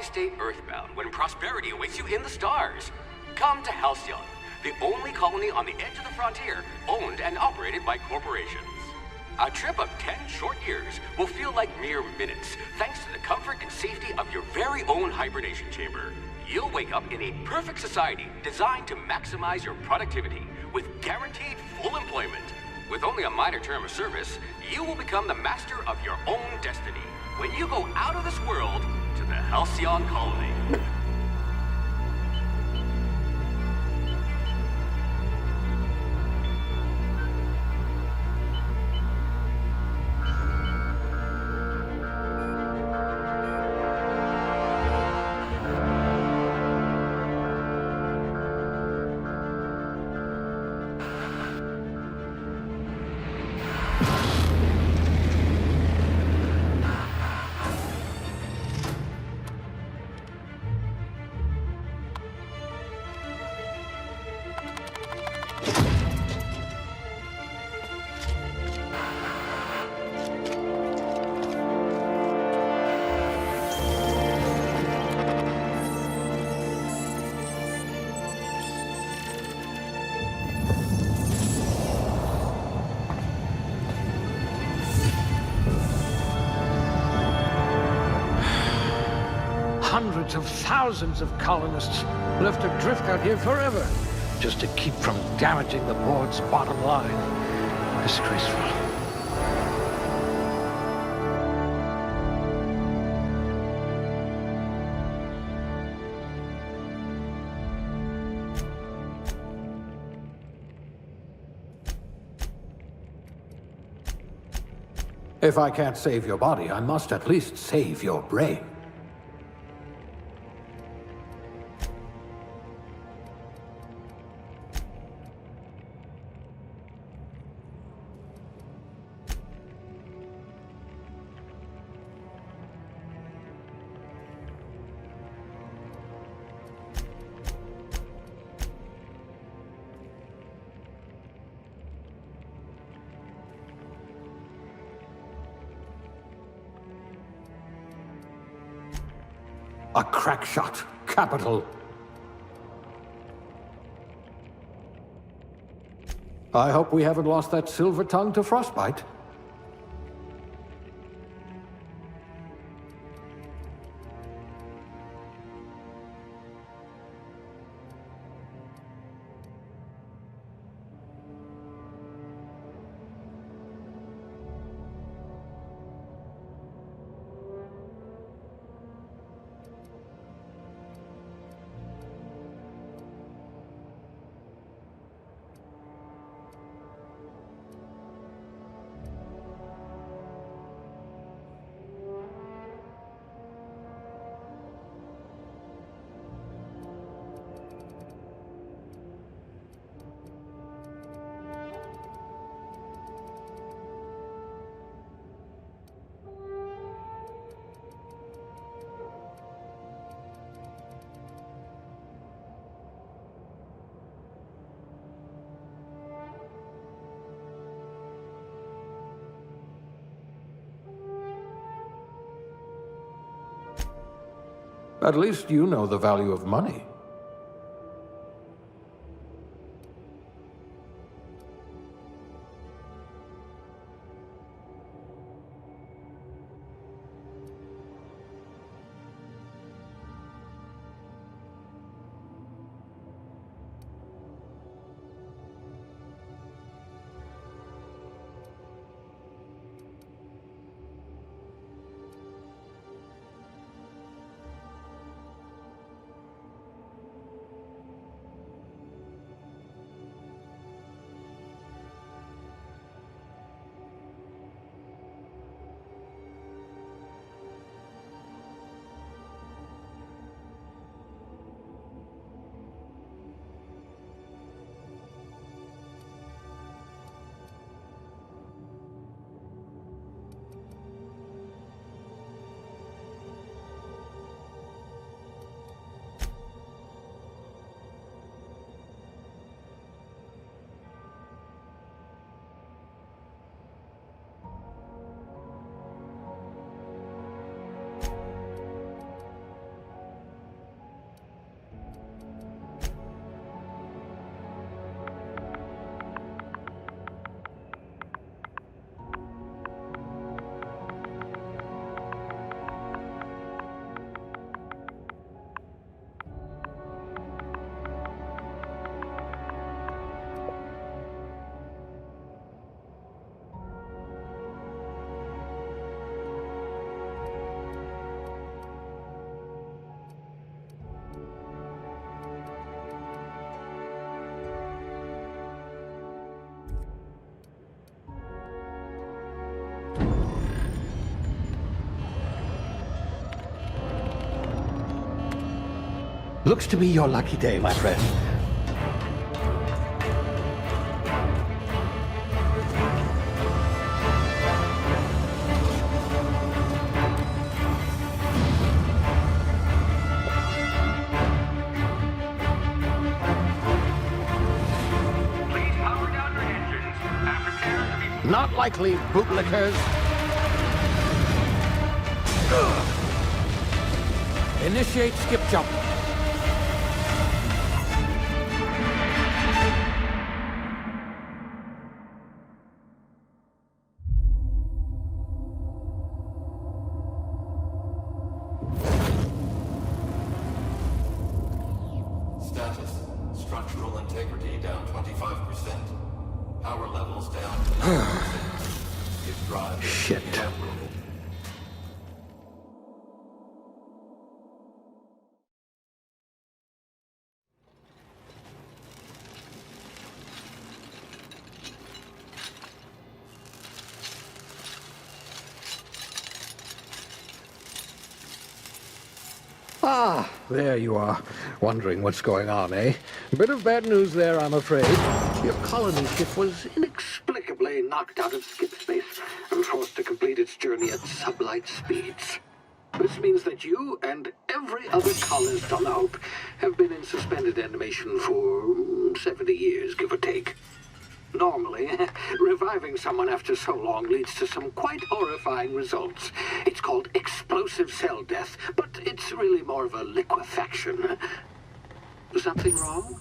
stay earthbound when prosperity awaits you in the stars? Come to Halcyon, the only colony on the edge of the frontier, owned and operated by corporations. A trip of 10 short years will feel like mere minutes, thanks to the comfort and safety of your very own hibernation chamber. You'll wake up in a perfect society designed to maximize your productivity with guaranteed full employment. With only a minor term of service, you will become the master of your own destiny when you go out of this world to the Halcyon colony. Hundreds of thousands of colonists left adrift out here forever, just to keep from damaging the board's bottom line. Disgraceful. If I can't save your body, I must at least save your brain. A crack shot. Capital. I hope we haven't lost that silver tongue to frostbite. At least you know the value of money. Looks to be your lucky day, my friend. Please power down your engines and prepare to be... Not likely, bootlickers. Initiate skip jump. Status. Structural integrity down 25%. Power levels down 9%. If drive Shit. evaporated. Ah, there you are. Wondering what's going on, eh? A bit of bad news there, I'm afraid. Your colony ship was inexplicably knocked out of skip space and forced to complete its journey at sublight speeds. This means that you and every other colonist on the Hope have been in suspended animation for 70 years, give or take. Normally, reviving someone after so long leads to some quite horrifying results. It's called explosive cell death, but it's really more of a liquefaction. Something wrong?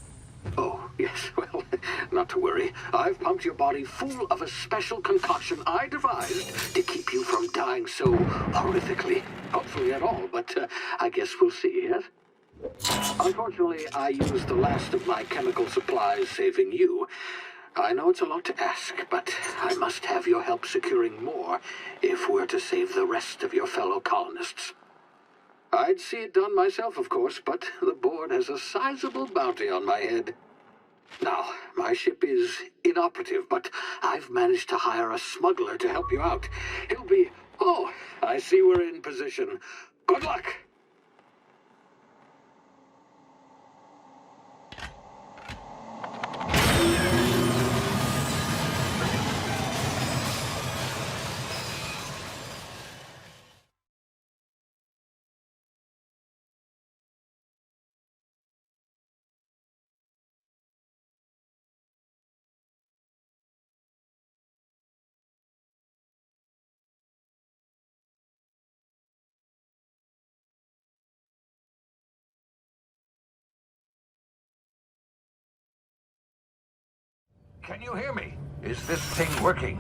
Oh, yes, well, not to worry. I've pumped your body full of a special concoction I devised to keep you from dying so horrifically. Hopefully at all, but I guess we'll see, yes? Unfortunately, I used the last of my chemical supplies saving you. I know it's a lot to ask, but I must have your help securing more if we're to save the rest of your fellow colonists. I'd see it done myself, of course, but the board has a sizable bounty on my head. Now, my ship is inoperative, but I've managed to hire a smuggler to help you out. He'll be... Oh, I see we're in position. Good luck! Can you hear me? Is this thing working?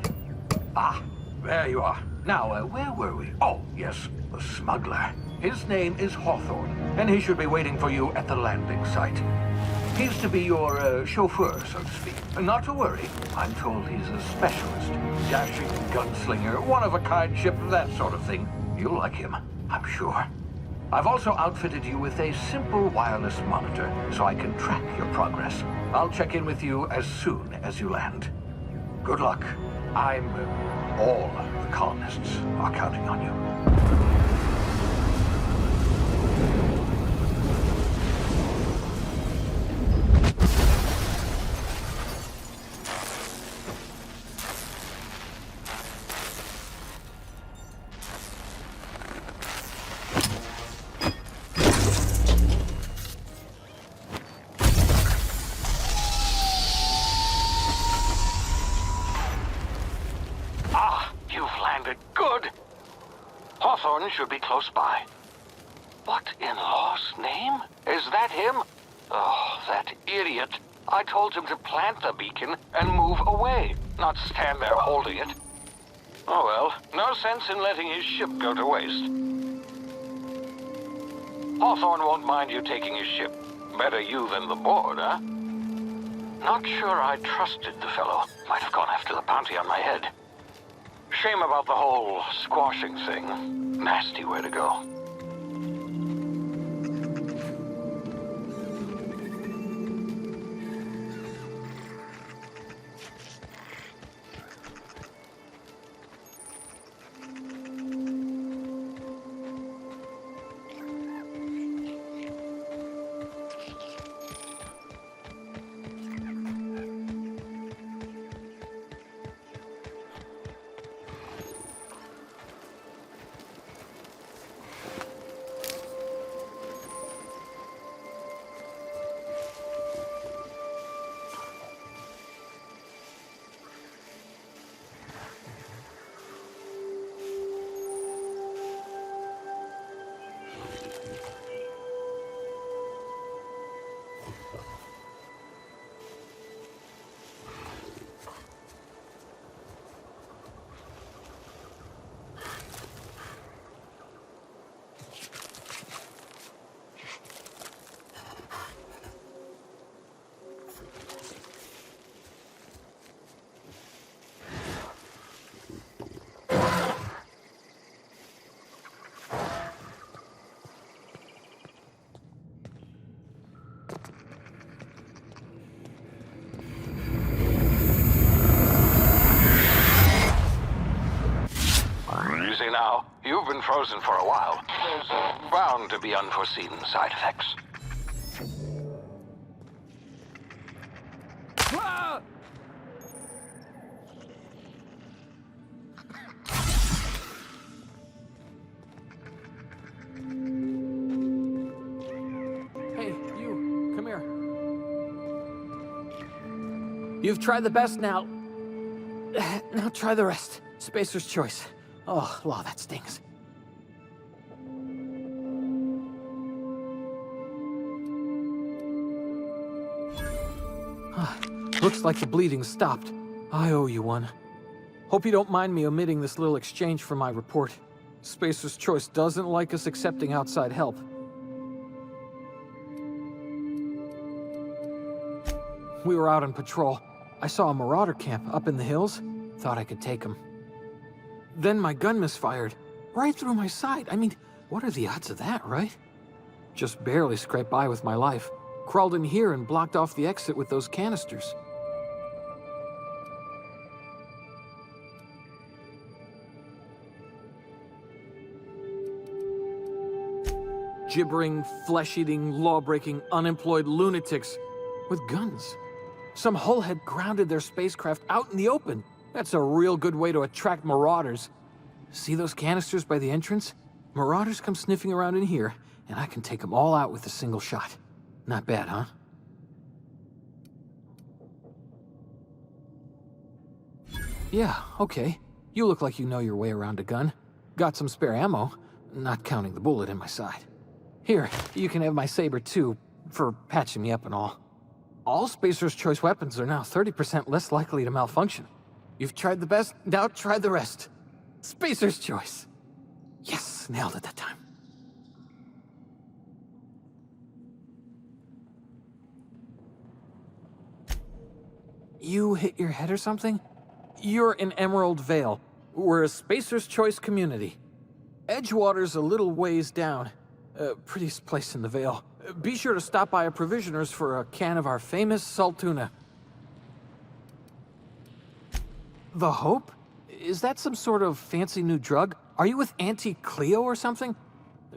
Ah, there you are. Now, where were we? Oh, yes, the smuggler. His name is Hawthorne, and he should be waiting for you at the landing site. He's to be your chauffeur, so to speak. Not to worry. I'm told he's a specialist. Dashing gunslinger, one-of-a-kind ship, that sort of thing. You'll like him, I'm sure. I've also outfitted you with a simple wireless monitor, so I can track your progress. I'll check in with you as soon as you land. Good luck. All the colonists are counting on you. Good. Hawthorne should be close by. What in law's name? Is that him? Oh, that idiot. I told him to plant the beacon and move away, not stand there holding it. Oh well, no sense in letting his ship go to waste. Hawthorne won't mind you taking his ship. Better you than the board, huh? Not sure I trusted the fellow. Might have gone after the bounty on my head. Shame about the whole squashing thing. Nasty way to go. frozen for a while. There's bound to be unforeseen side effects. Ah! Hey, you, come here. You've tried the best now. Now try the rest. Spacer's choice. Oh, law, that stings. Looks like the bleeding stopped. I owe you one. Hope you don't mind me omitting this little exchange from my report. Spacer's Choice doesn't like us accepting outside help. We were out on patrol. I saw a marauder camp up in the hills. Thought I could take him. Then my gun misfired. Right through my side. I mean, what are the odds of that, right? Just barely scraped by with my life. Crawled in here and blocked off the exit with those canisters. Gibbering, flesh-eating, law-breaking, unemployed lunatics with guns. Some hullhead grounded their spacecraft out in the open. That's a real good way to attract marauders. See those canisters by the entrance? Marauders come sniffing around in here, and I can take them all out with a single shot. Not bad, huh? Yeah, okay. You look like you know your way around a gun. Got some spare ammo, not counting the bullet in my side. Here, you can have my saber too, for patching me up and all. All Spacer's Choice weapons are now 30% less likely to malfunction. You've tried the best, now try the rest. Spacer's Choice. Yes, nailed it that time. You hit your head or something? You're in Emerald Vale. We're a Spacer's Choice community. Edgewater's a little ways down. Prettiest place in the Vale. Be sure to stop by a provisioner's for a can of our famous salt tuna. The Hope? Is that some sort of fancy new drug? Are you with Auntie Cleo or something?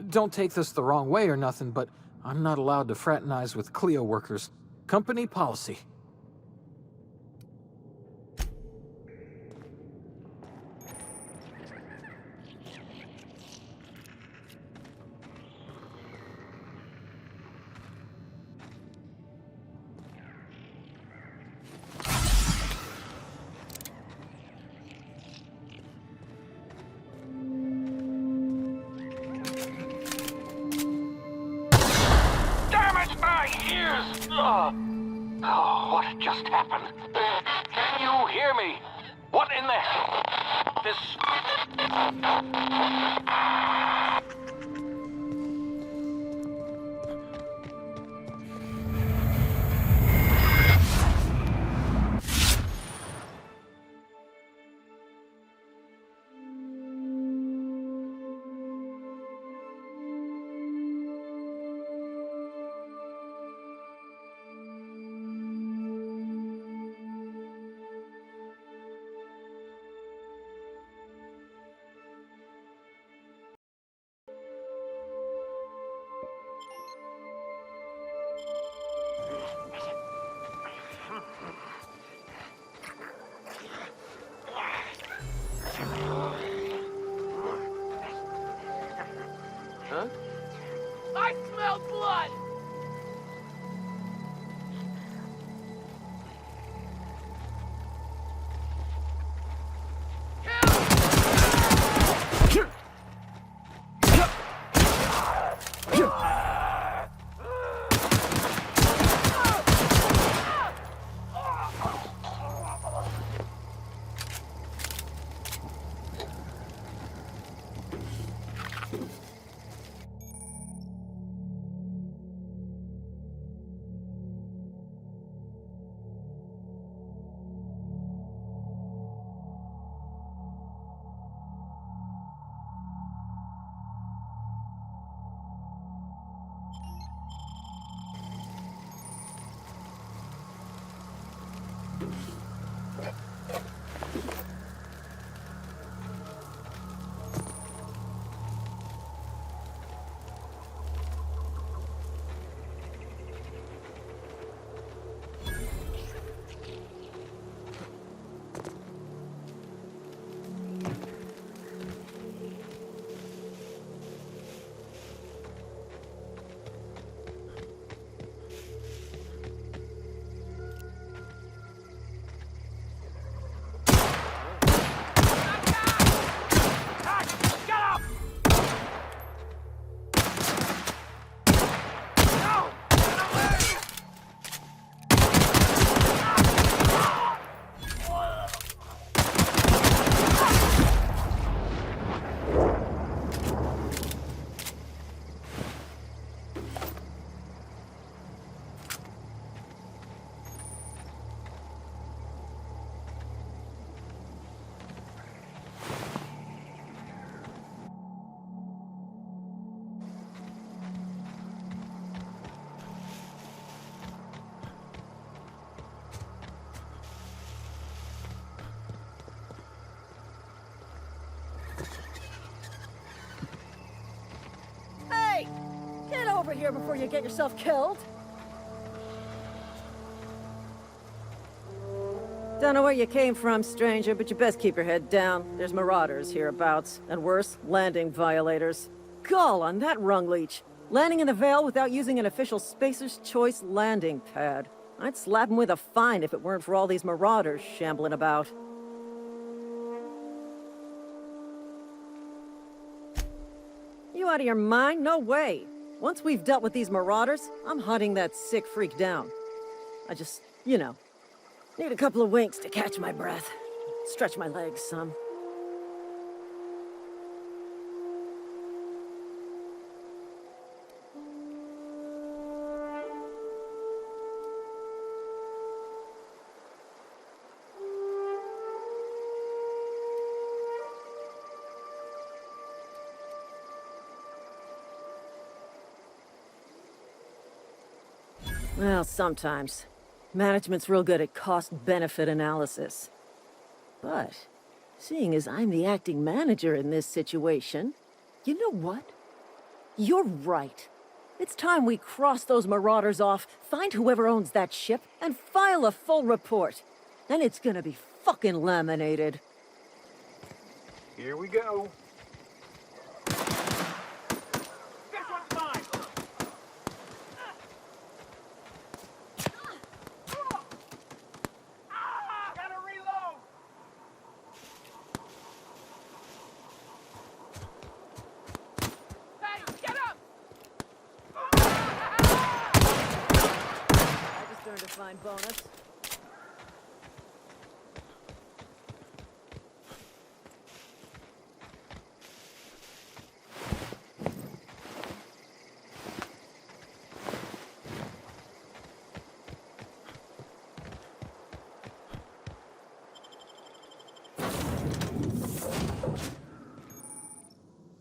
Don't take this the wrong way or nothing, but I'm not allowed to fraternize with Cleo workers. Company policy. Oh, what just happened? Can you hear me? What in the hell? Huh? I smell blood! over here before you get yourself killed. Don't know where you came from, stranger, but you best keep your head down. There's marauders hereabouts, and worse, landing violators. Gall on that rung leech. Landing in the Vale without using an official Spacer's Choice landing pad. I'd slap him with a fine if it weren't for all these marauders shambling about. You out of your mind? No way. Once we've dealt with these marauders, I'm hunting that sick freak down. I just, need a couple of winks to catch my breath. Stretch my legs some. Well, sometimes. Management's real good at cost-benefit analysis. But, seeing as I'm the acting manager in this situation, you know what? You're right. It's time we cross those marauders off, find whoever owns that ship, and file a full report. Then it's gonna be fucking laminated. Here we go. To find bonus.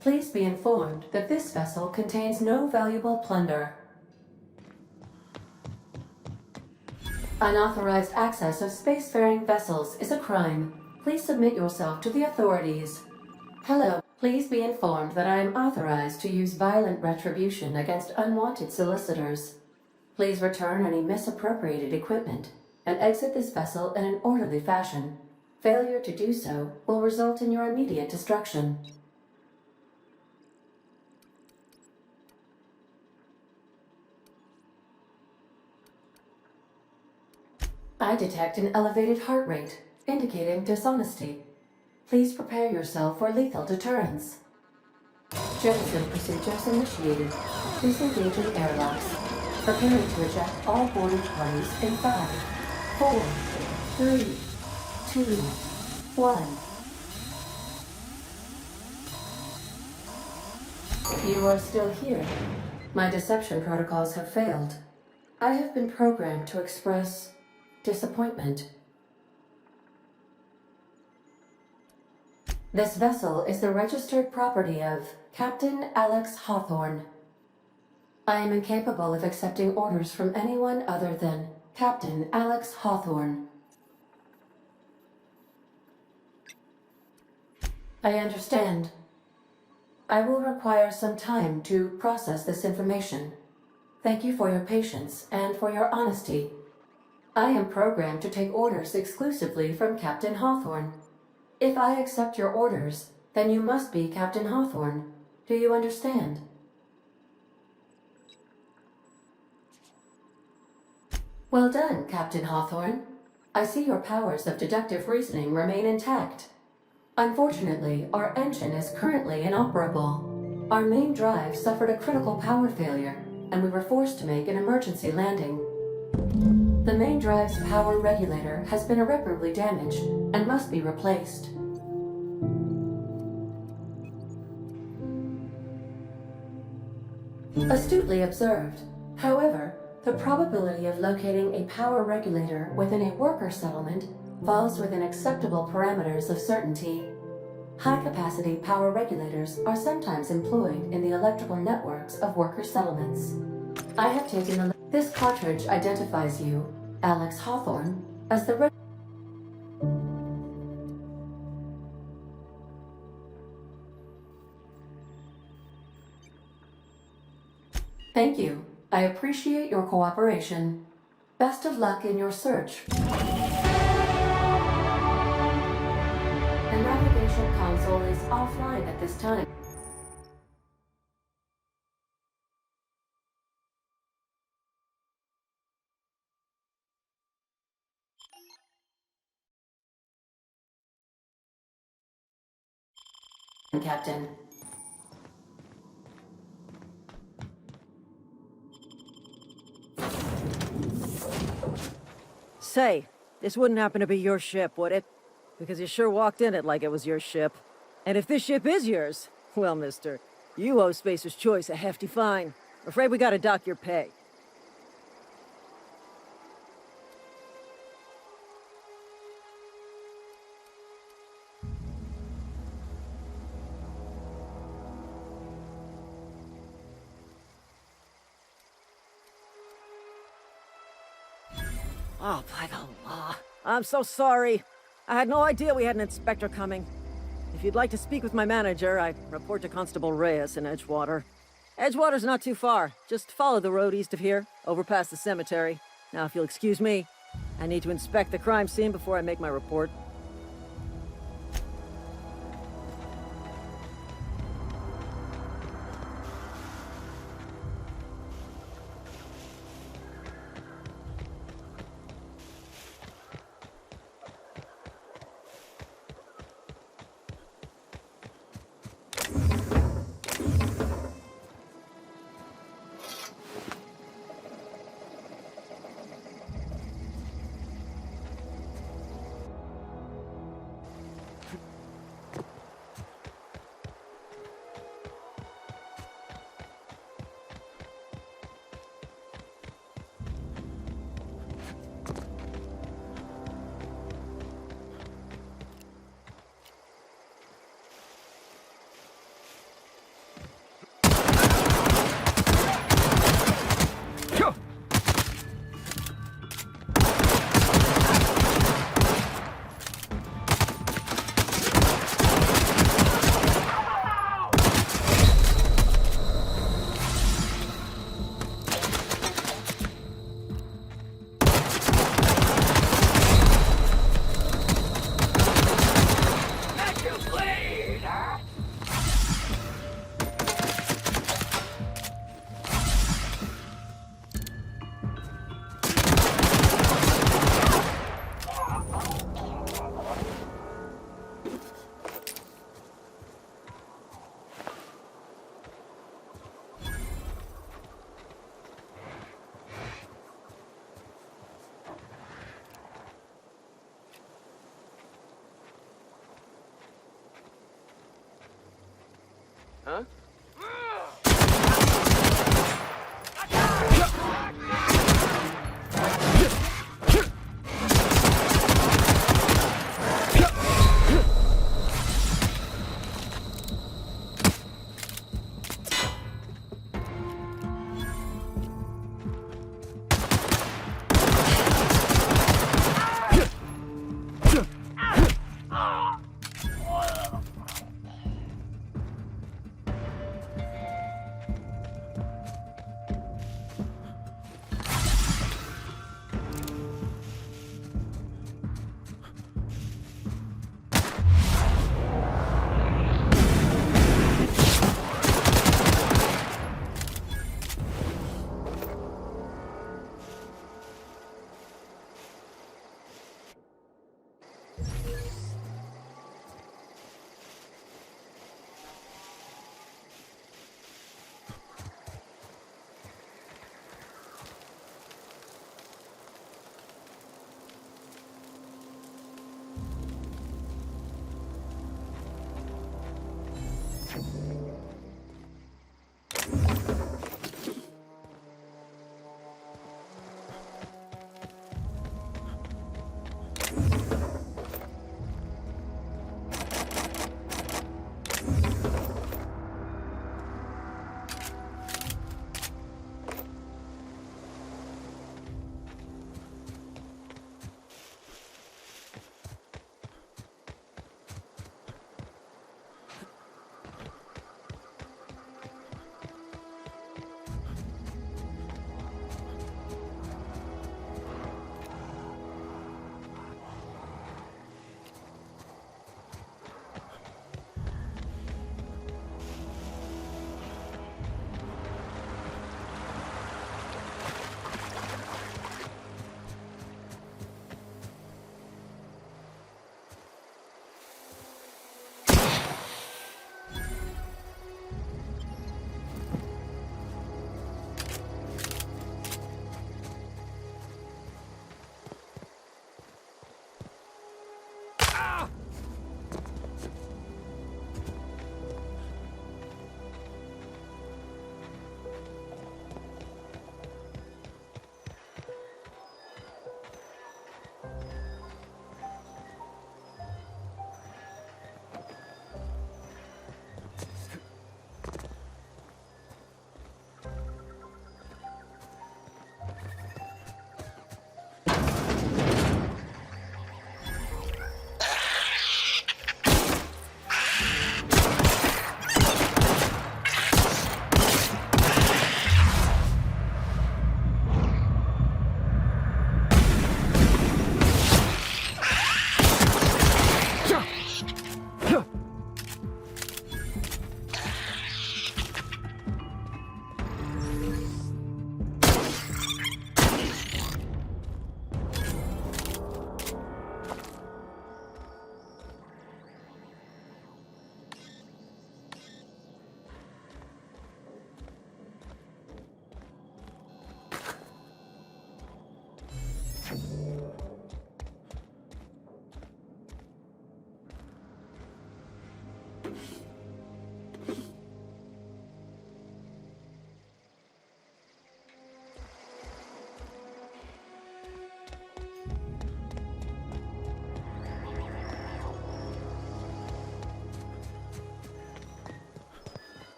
Please be informed that this vessel contains no valuable plunder. Unauthorized access of spacefaring vessels is a crime. Please submit yourself to the authorities. Hello. Please be informed that I am authorized to use violent retribution against unwanted solicitors. Please return any misappropriated equipment and exit this vessel in an orderly fashion. Failure to do so will result in your immediate destruction. I detect an elevated heart rate, indicating dishonesty. Please prepare yourself for lethal deterrence. Jettison procedures initiated. Please engage in airlocks. Preparing to eject all boarding parties in 5, 4, 3, 2, 1. You are still here. My deception protocols have failed. I have been programmed to express disappointment. This vessel is the registered property of Captain Alex Hawthorne. I am incapable of accepting orders from anyone other than Captain Alex Hawthorne. I understand. I will require some time to process this information. Thank you for your patience and for your honesty. I am programmed to take orders exclusively from Captain Hawthorne. If I accept your orders, then you must be Captain Hawthorne. Do you understand? Well done, Captain Hawthorne. I see your powers of deductive reasoning remain intact. Unfortunately, our engine is currently inoperable. Our main drive suffered a critical power failure, and we were forced to make an emergency landing. The main drive's power regulator has been irreparably damaged and must be replaced. Astutely observed. However, the probability of locating a power regulator within a worker settlement falls within acceptable parameters of certainty. High-capacity power regulators are sometimes employed in the electrical networks of worker settlements. I have taken this cartridge identifies you, Alex Hawthorne, as the Thank you. I appreciate your cooperation. Best of luck in your search. The navigation console is offline at this time. Captain. Say, this wouldn't happen to be your ship, would it? Because you sure walked in it like it was your ship. And if this ship is yours, well, mister, you owe Spacer's Choice a hefty fine. Afraid we gotta dock your pay. Oh, by the law. I'm so sorry. I had no idea we had an inspector coming. If you'd like to speak with my manager, I'd report to Constable Reyes in Edgewater. Edgewater's not too far. Just follow the road east of here, over past the cemetery. Now, if you'll excuse me, I need to inspect the crime scene before I make my report. Huh?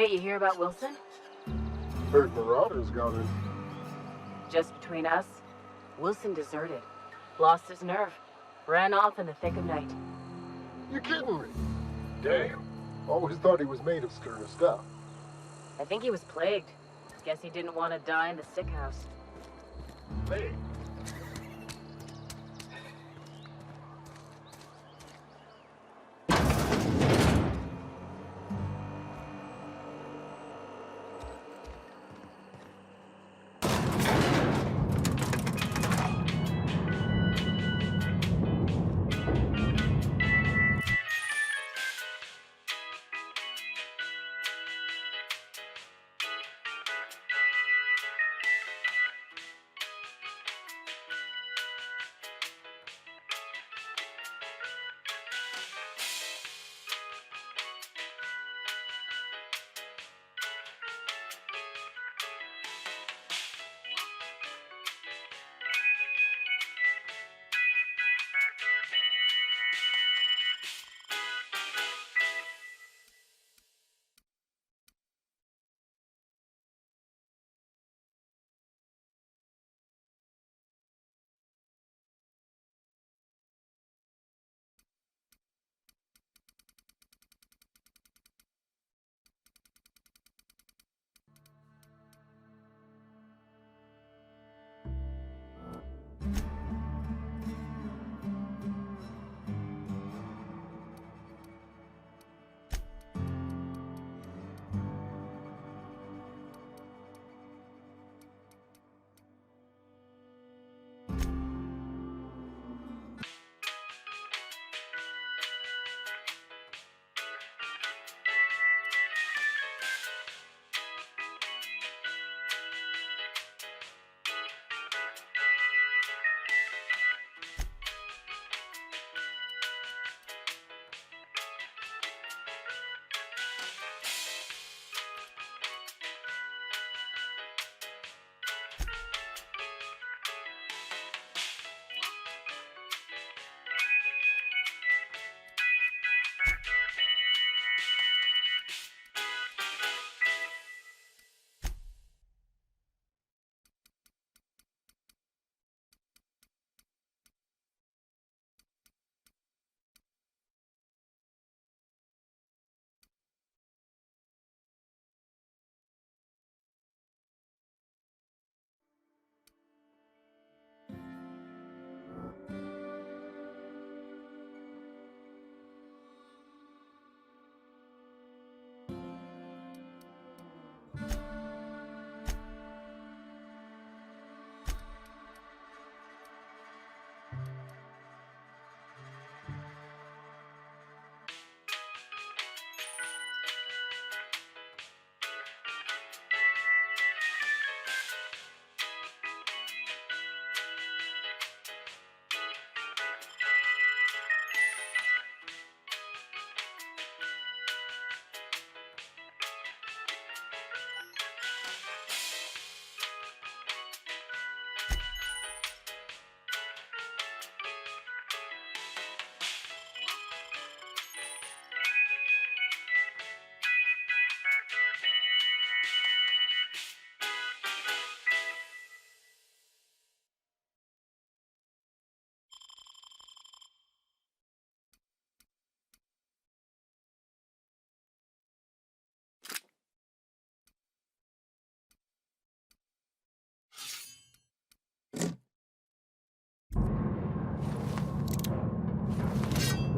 Hey, you hear about Wilson? Heard Marauders got in. Just between us, Wilson deserted. Lost his nerve. Ran off in the thick of night. You kidding me? Damn. Always thought he was made of sterner stuff. I think he was plagued. Guess he didn't want to die in the sick house. Plague?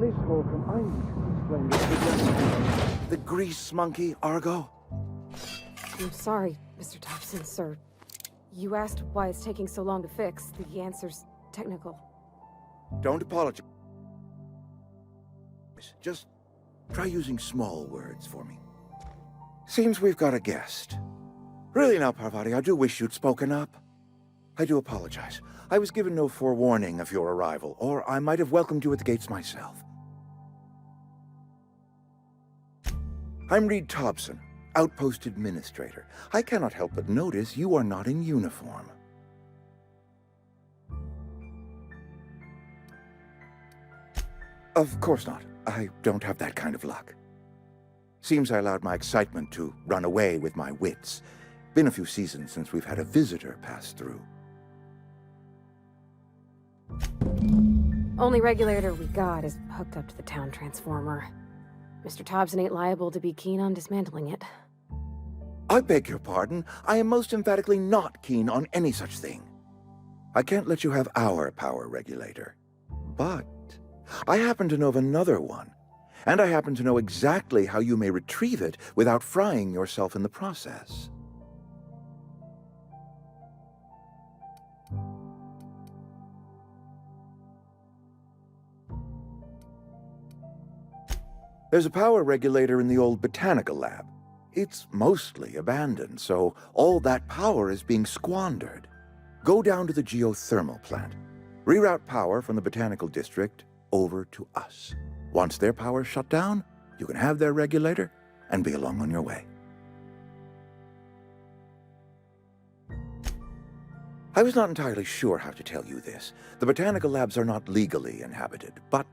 Miss Holcomb, I need to explain this to you. The grease monkey, Argo? I'm sorry, Mr. Thompson, sir. You asked why it's taking so long to fix. The answer's technical. Don't apologize. Just try using small words for me. Seems we've got a guest. Really now, Parvati, I do wish you'd spoken up. I do apologize. I was given no forewarning of your arrival, or I might have welcomed you at the gates myself. I'm Reed Thompson, Outpost Administrator. I cannot help but notice you are not in uniform. Of course not. I don't have that kind of luck. Seems I allowed my excitement to run away with my wits. Been a few seasons since we've had a visitor pass through. Only regulator we got is hooked up to the town transformer. Mr. Thompson ain't liable to be keen on dismantling it. I beg your pardon. I am most emphatically not keen on any such thing. I can't let you have our power regulator. But I happen to know of another one, and I happen to know exactly how you may retrieve it without frying yourself in the process. There's a power regulator in the old botanical lab. It's mostly abandoned, so all that power is being squandered. Go down to the geothermal plant. Reroute power from the botanical district over to us. Once their power's shut down, you can have their regulator and be along on your way. I was not entirely sure how to tell you this. The botanical labs are not legally inhabited, but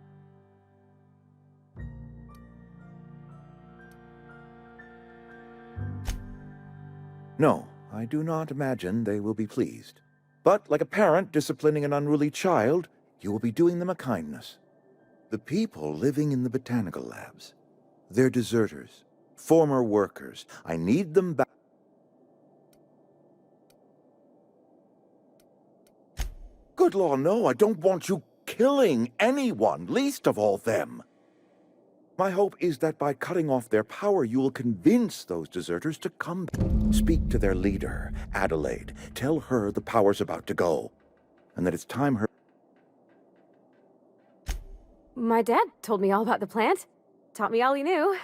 no, I do not imagine they will be pleased. But like a parent disciplining an unruly child, you will be doing them a kindness. The people living in the botanical labs, they're deserters, former workers. I need them back. Good law, no, I don't want you killing anyone, least of all them. My hope is that by cutting off their power, you will convince those deserters to come back. Speak to their leader, Adelaide. Tell her the power's about to go, and that it's time her... My dad told me all about the plant. Taught me all he knew.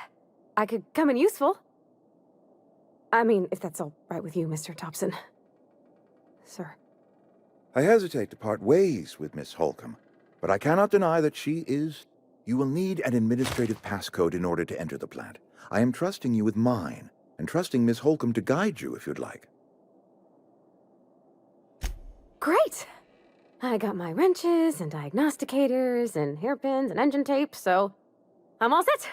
I could come in useful. I mean, if that's all right with you, Mr. Thompson. Sir. I hesitate to part ways with Miss Holcomb, but I cannot deny that she is... You will need an administrative passcode in order to enter the plant. I am trusting you with mine, and trusting Miss Holcomb to guide you if you'd like. Great! I got my wrenches and diagnosticators and hairpins and engine tape, so I'm all set.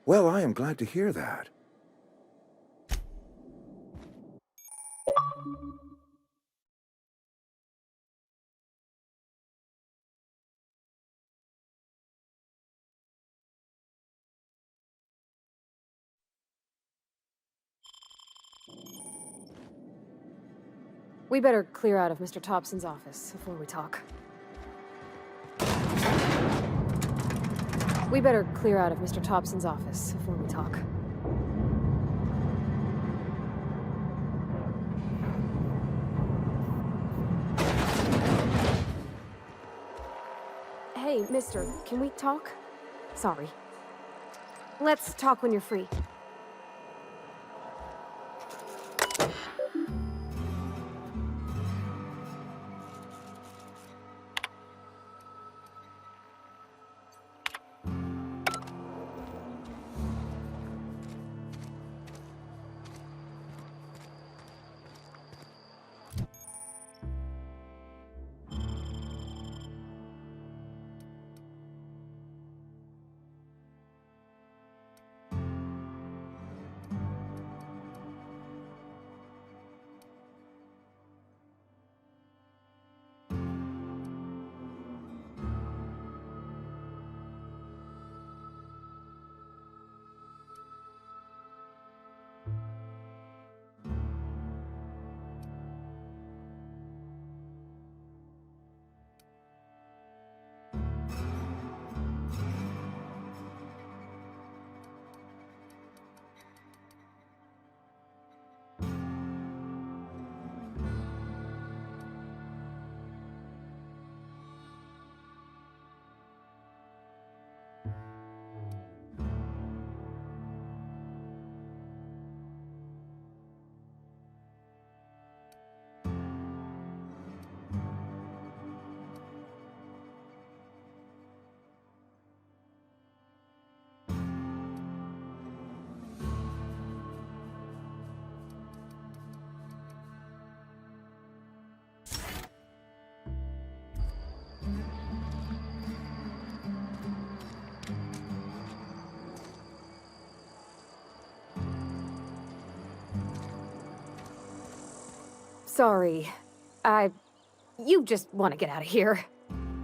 Well, I am glad to hear that. We better clear out of Mr. Thompson's office before we talk. We better clear out of Mr. Thompson's office before we talk. Hey, mister, can we talk? Sorry. Let's talk when you're free. sorry. You just want to get out of here.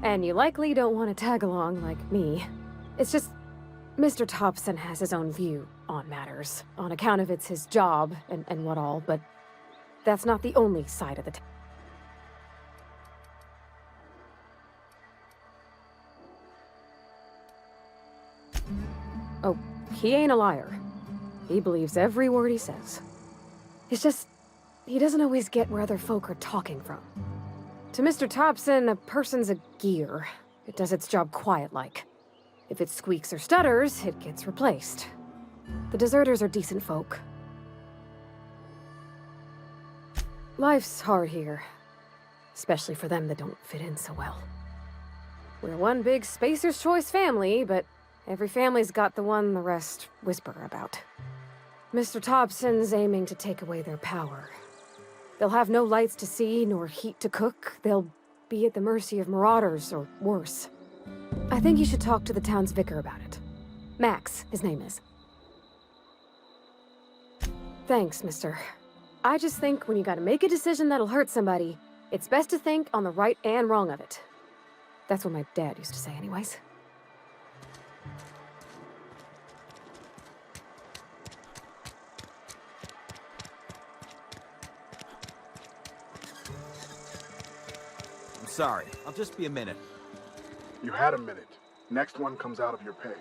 And you likely don't want to tag along like me. It's just, Mr. Thompson has his own view on matters, on account of it's his job and what all, but that's not the only side of the Oh, he ain't a liar. He believes every word he says. It's just, he doesn't always get where other folk are talking from. To Mr. Thompson, a person's a gear. It does its job quiet-like. If it squeaks or stutters, it gets replaced. The deserters are decent folk. Life's hard here. Especially for them that don't fit in so well. We're one big Spacer's Choice family, but every family's got the one the rest whisper about. Mr. Thompson's aiming to take away their power. They'll have no lights to see, nor heat to cook. They'll be at the mercy of marauders, or worse. I think you should talk to the town's vicar about it. Max, his name is. Thanks, mister. I just think when you gotta make a decision that'll hurt somebody, it's best to think on the right and wrong of it. That's what my dad used to say anyways. I'm sorry. I'll just be a minute. You had a minute. Next one comes out of your pay.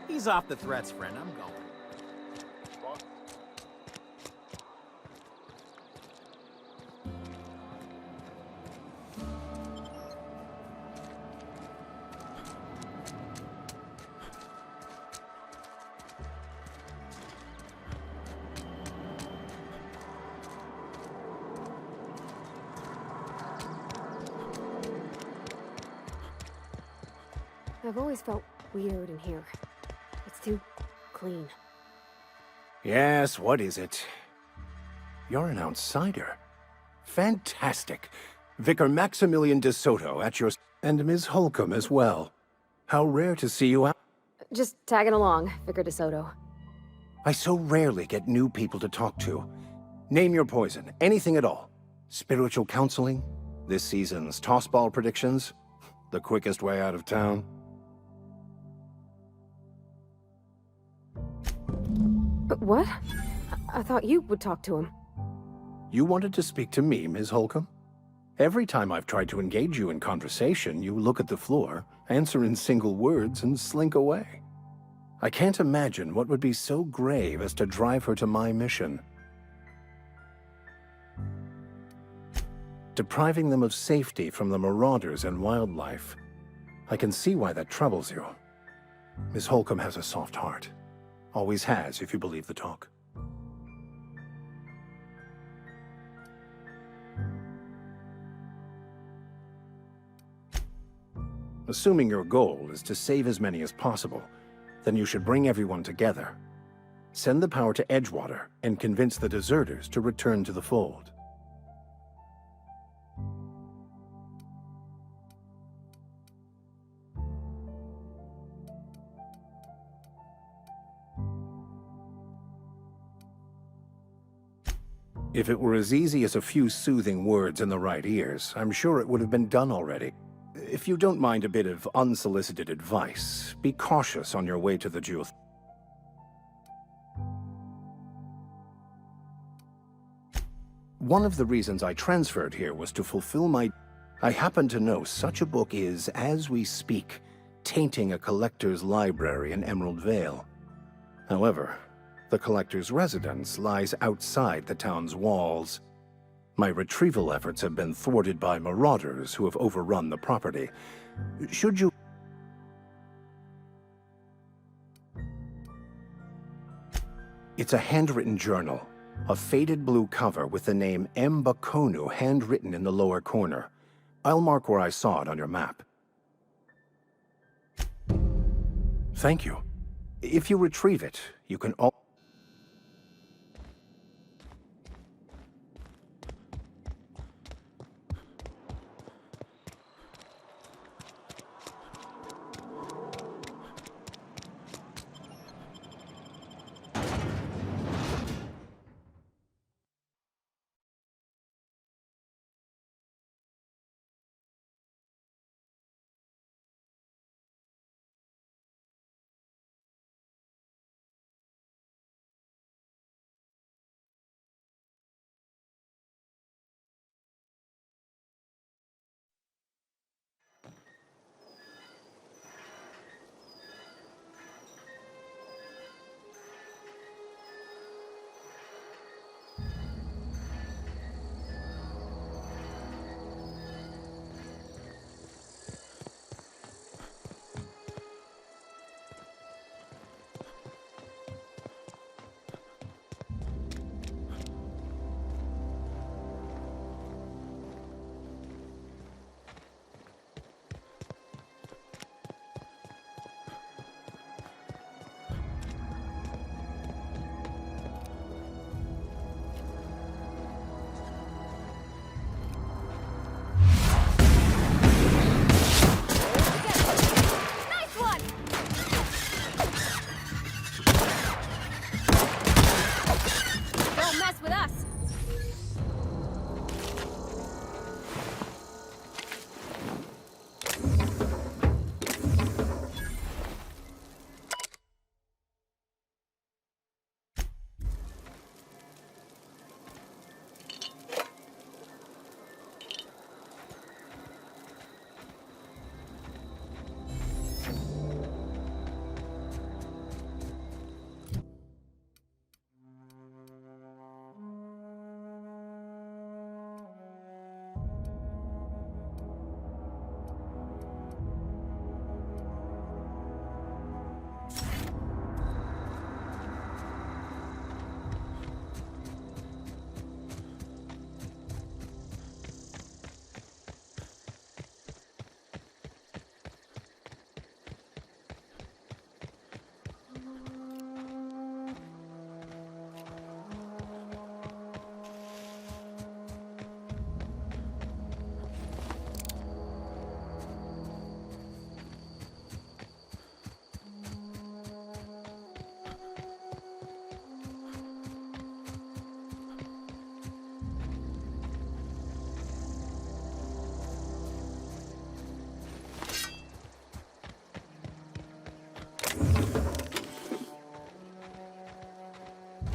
Ease off the threats, friend. I'm going. I've always felt weird in here. It's too clean. Yes, what is it? You're an outsider. Fantastic. Vicar Maximilian de Soto at your... And Ms. Holcomb as well. How rare to see you out. Just tagging along, Vicar DeSoto. I so rarely get new people to talk to. Name your poison, anything at all. Spiritual counseling? This season's tossball predictions? The quickest way out of town? What? I thought you would talk to him. You wanted to speak to me, Ms. Holcomb? Every time I've tried to engage you in conversation, you look at the floor, answer in single words, and slink away. I can't imagine what would be so grave as to drive her to my mission. Depriving them of safety from the marauders and wildlife. I can see why that troubles you. Miss Holcomb has a soft heart. Always has, if you believe the talk. Assuming your goal is to save as many as possible, then you should bring everyone together. Send the power to Edgewater and convince the deserters to return to the fold. If it were as easy as a few soothing words in the right ears, I'm sure it would have been done already. If you don't mind a bit of unsolicited advice, be cautious on your way to the jewel. One of the reasons I transferred here was to fulfill my... I happen to know such a book is, as we speak, tainting a collector's library in Emerald Vale. However, the collector's residence lies outside the town's walls. My retrieval efforts have been thwarted by marauders who have overrun the property. Should you... It's a handwritten journal. A faded blue cover with the name M. Bakonu handwritten in the lower corner. I'll mark where I saw it on your map. Thank you. If you retrieve it, you can all...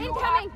incoming!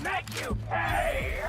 Make you pay!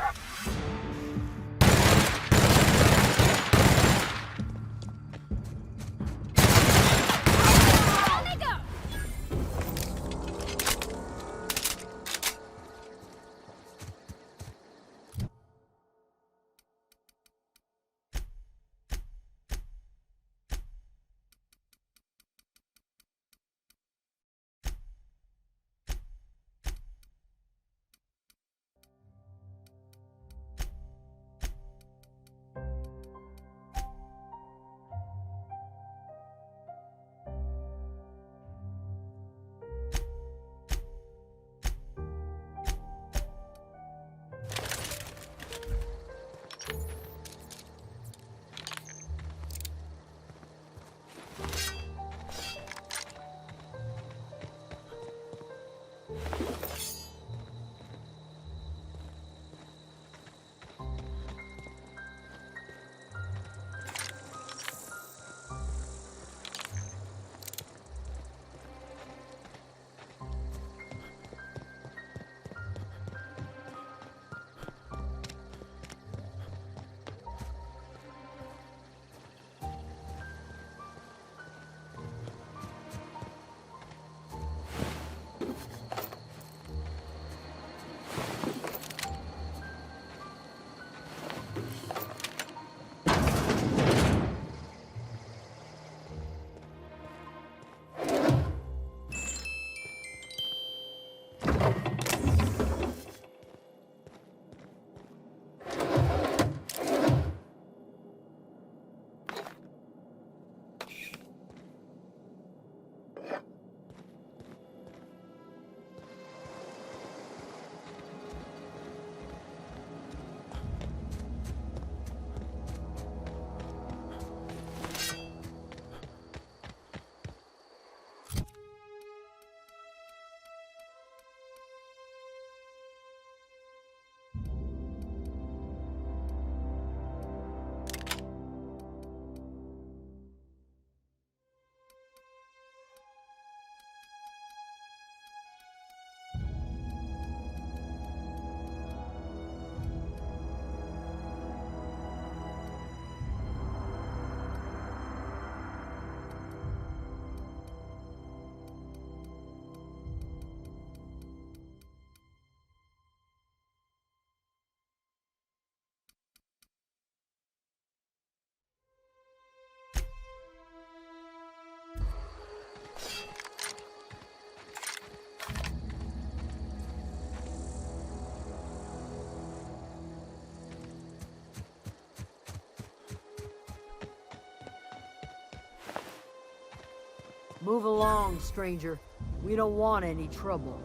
Move along, stranger. We don't want any trouble.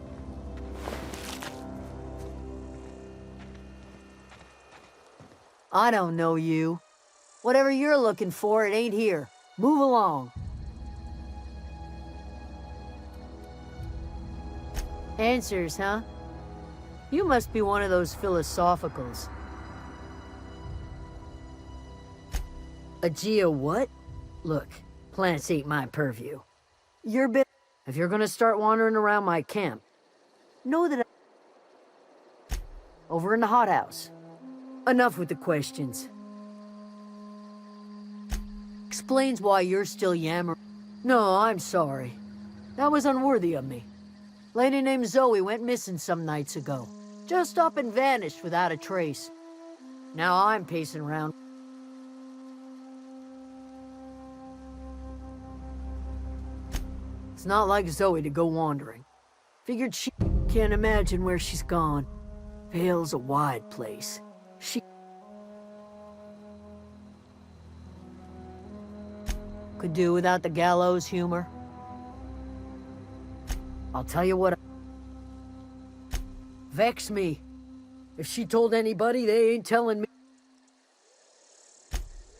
I don't know you. Whatever you're looking for, it ain't here. Move along. Answers, huh? You must be one of those philosophicals. A geo what? Look, plants ain't my purview. You're bit. If you're gonna start wandering around my camp, know that over in the hothouse. Enough with the questions. Explains why you're still yammering. No, I'm sorry. That was unworthy of me. Lady named Zoe went missing some nights ago. Just up and vanished without a trace. Now I'm pacing around. It's not like Zoe to go wandering. Figured she can't imagine where she's gone. Vale's a wide place. She could do without the gallows humor. I'll tell you what. Vex me. If she told anybody, they ain't telling me.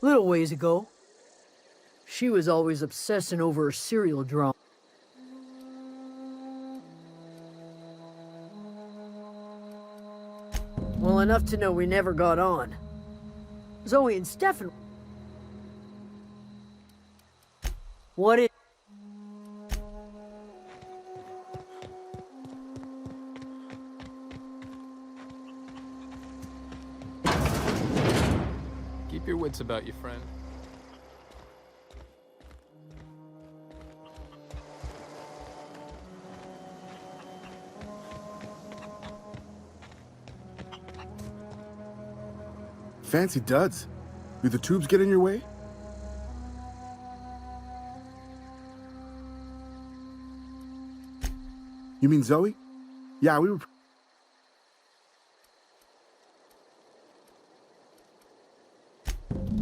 Little ways ago, she was always obsessing over her cereal drum. Well, enough to know we never got on. Zoe and Stefan. What is... Keep your wits about you, friend. Fancy duds. Do the tubes get in your way? You mean Zoe? Yeah, we were...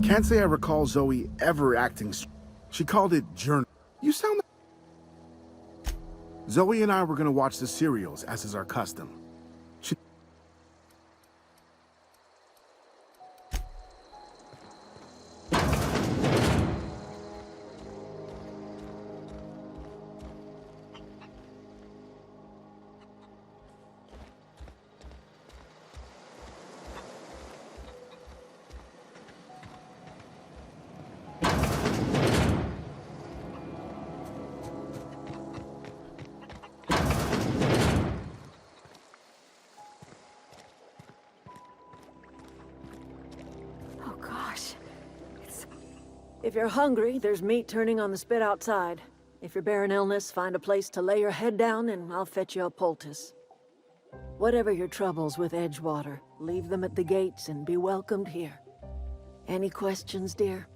Can't say I recall Zoe ever acting... She called it journal. You sound like... Zoe and I were gonna watch the serials, as is our custom. She... If you're hungry, there's meat turning on the spit outside. If you're bearing illness, find a place to lay your head down and I'll fetch you a poultice. Whatever your troubles with Edgewater, leave them at the gates and be welcomed here. Any questions, dear?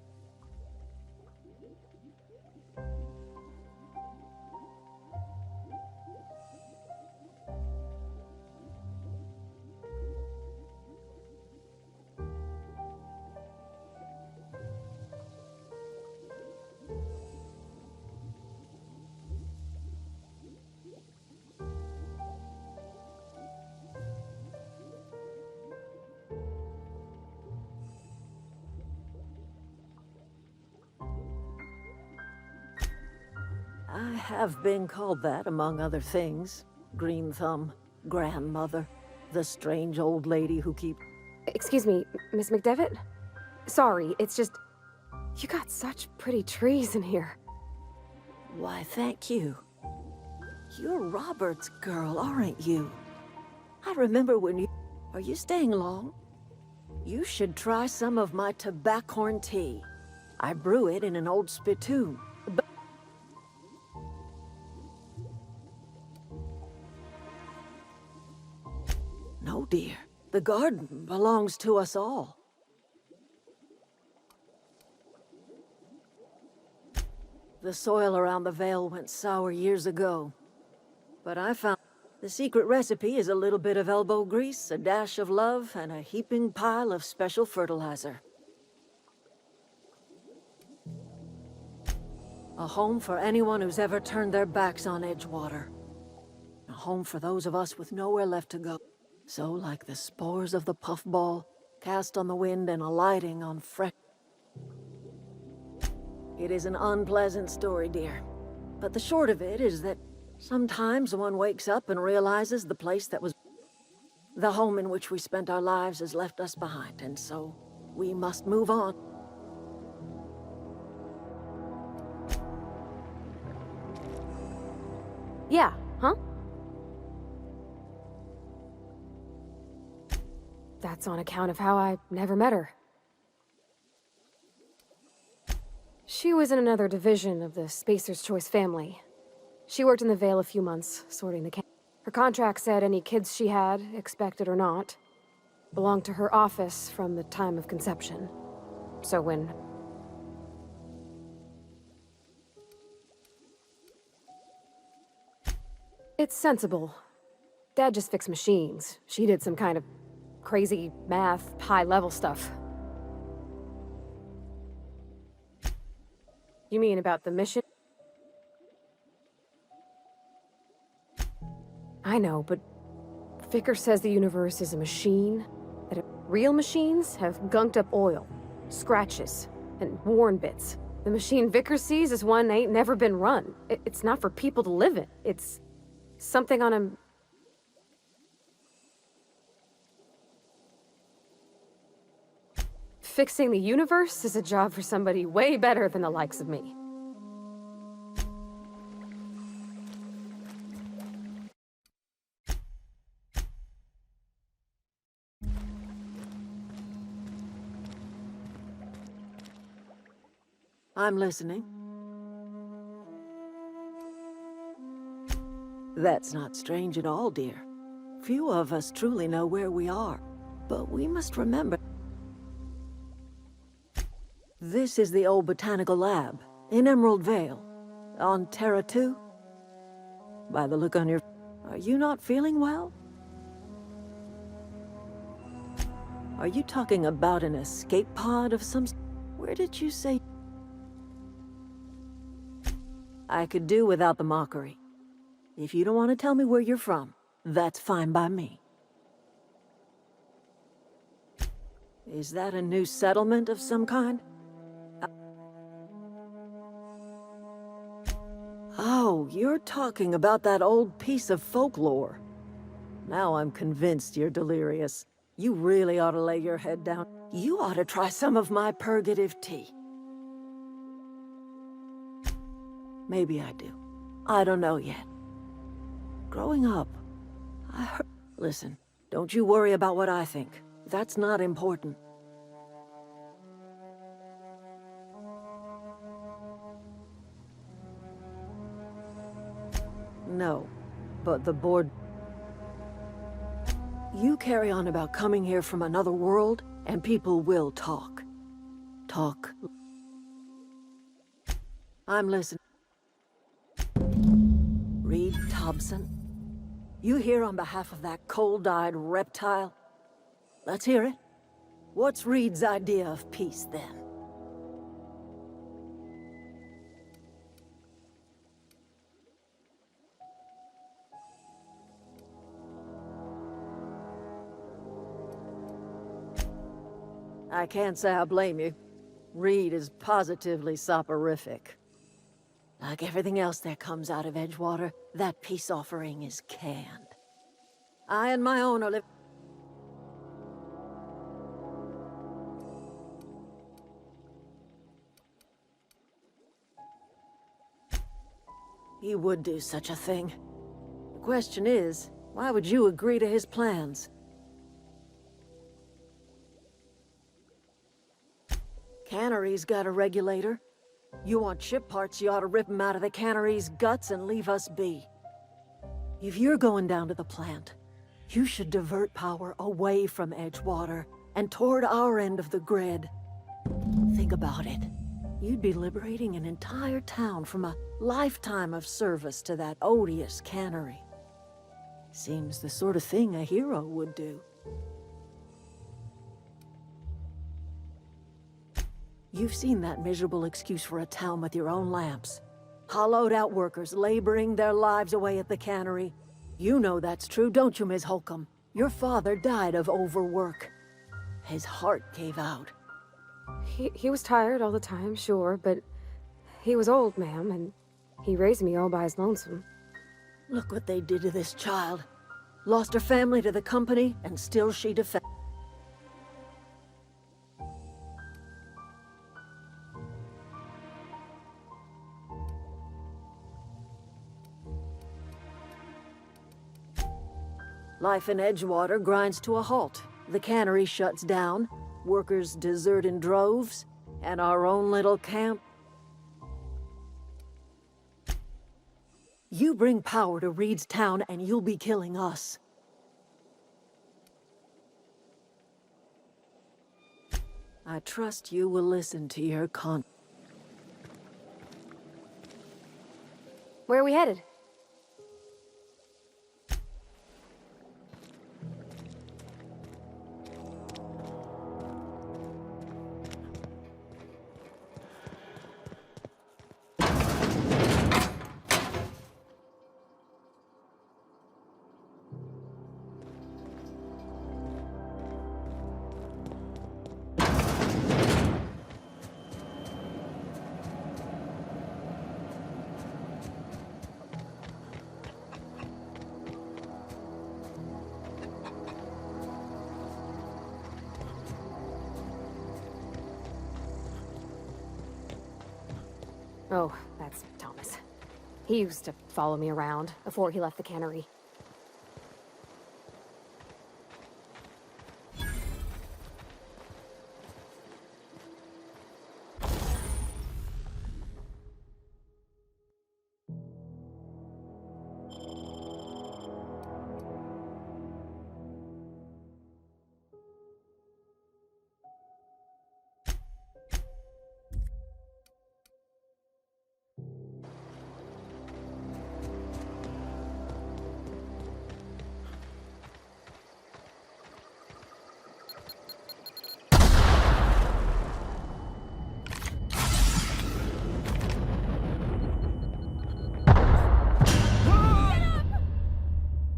I have been called that, among other things. Green Thumb, grandmother, the strange old lady who keep... Excuse me, Miss McDevitt? Sorry, it's just... You got such pretty trees in here. Why, thank you. You're Robert's girl, aren't you? I remember when you... Are you staying long? You should try some of my tobaccorn tea. I brew it in an old spittoon. No, dear. The garden belongs to us all. The soil around the Vale went sour years ago. But I found the secret recipe is a little bit of elbow grease, a dash of love, and a heaping pile of special fertilizer. A home for anyone who's ever turned their backs on Edgewater. A home for those of us with nowhere left to go. So, like the spores of the puffball, cast on the wind and alighting on fresh... It is an unpleasant story, dear. But the short of it is that sometimes one wakes up and realizes the place that was... the home in which we spent our lives has left us behind, and so we must move on. Yeah, huh? That's on account of how I never met her. She was in another division of the Spacer's Choice family. She worked in the Vale a few months, sorting the Her contract said any kids she had, expected or not, belonged to her office from the time of conception. So when... It's sensible. Dad just fixed machines. She did some kind of crazy math, high-level stuff. You mean about the mission? I know, but Vicker says the universe is a machine, that real machines have gunked up oil, scratches, and worn bits. The machine Vicker sees is one ain't never been run. It's not for people to live in. It's something on a... Fixing the universe is a job for somebody way better than the likes of me. I'm listening. That's not strange at all, dear. Few of us truly know where we are, but we must remember... This is the old botanical lab, in Emerald Vale, on Terra 2. By the look on your... Are you not feeling well? Are you talking about an escape pod of some... Where did you say... I could do without the mockery. If you don't want to tell me where you're from, that's fine by me. Is that a new settlement of some kind? Oh, you're talking about that old piece of folklore. Now I'm convinced you're delirious. You really ought to lay your head down. You ought to try some of my purgative tea. Maybe I do. I don't know yet. Growing up, I heard... Listen, don't you worry about what I think. That's not important. No, but the board... You carry on about coming here from another world, and people will talk. Talk. I'm listening. Reed Thompson? You here on behalf of that cold-eyed reptile? Let's hear it. What's Reed's idea of peace, then? I can't say I blame you. Reed is positively soporific. Like everything else that comes out of Edgewater, that peace offering is canned. I and my owner live... He would do such a thing. The question is, why would you agree to his plans? Cannery's got a regulator. You want ship parts, you ought to rip them out of the cannery's guts and leave us be. If you're going down to the plant, you should divert power away from Edgewater and toward our end of the grid. Think about it. You'd be liberating an entire town from a lifetime of service to that odious cannery. Seems the sort of thing a hero would do. You've seen that miserable excuse for a town with your own lamps. Hollowed out workers laboring their lives away at the cannery. You know that's true, don't you, Miss Holcomb? Your father died of overwork. His heart gave out. He was tired all the time, sure, but he was old, ma'am, and he raised me all by his lonesome. Look what they did to this child. Lost her family to the company, and still she defended. Life in Edgewater grinds to a halt. The cannery shuts down, workers desert in droves, and our own little camp. You bring power to Reed's town and you'll be killing us. I trust you will listen to your Where are we headed? Oh, that's Thomas. He used to follow me around before he left the cannery.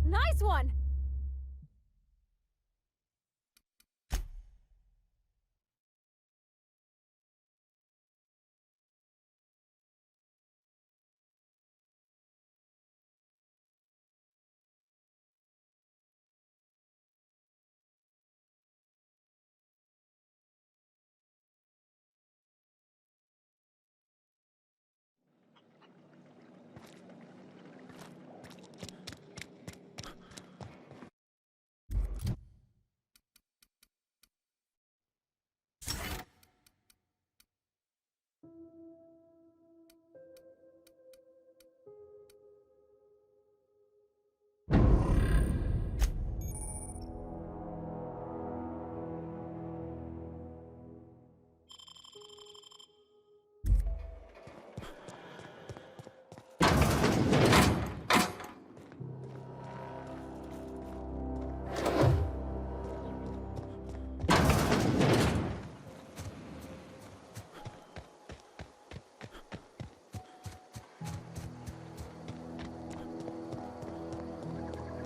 Nice one!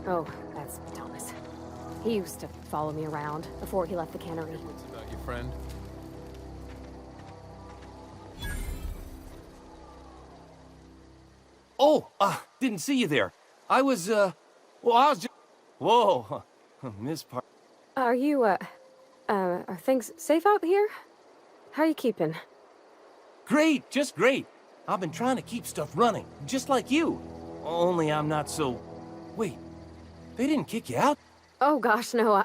Oh, that's Thomas. He used to follow me around before he left the cannery. What's about your friend? Oh, didn't see you there. I was, well, I was just... Whoa, Miss Par... Are you, are things safe out here? How are you keeping? Great, just great. I've been trying to keep stuff running, just like you. Only I'm not so... Wait, they didn't kick you out? Oh gosh, no,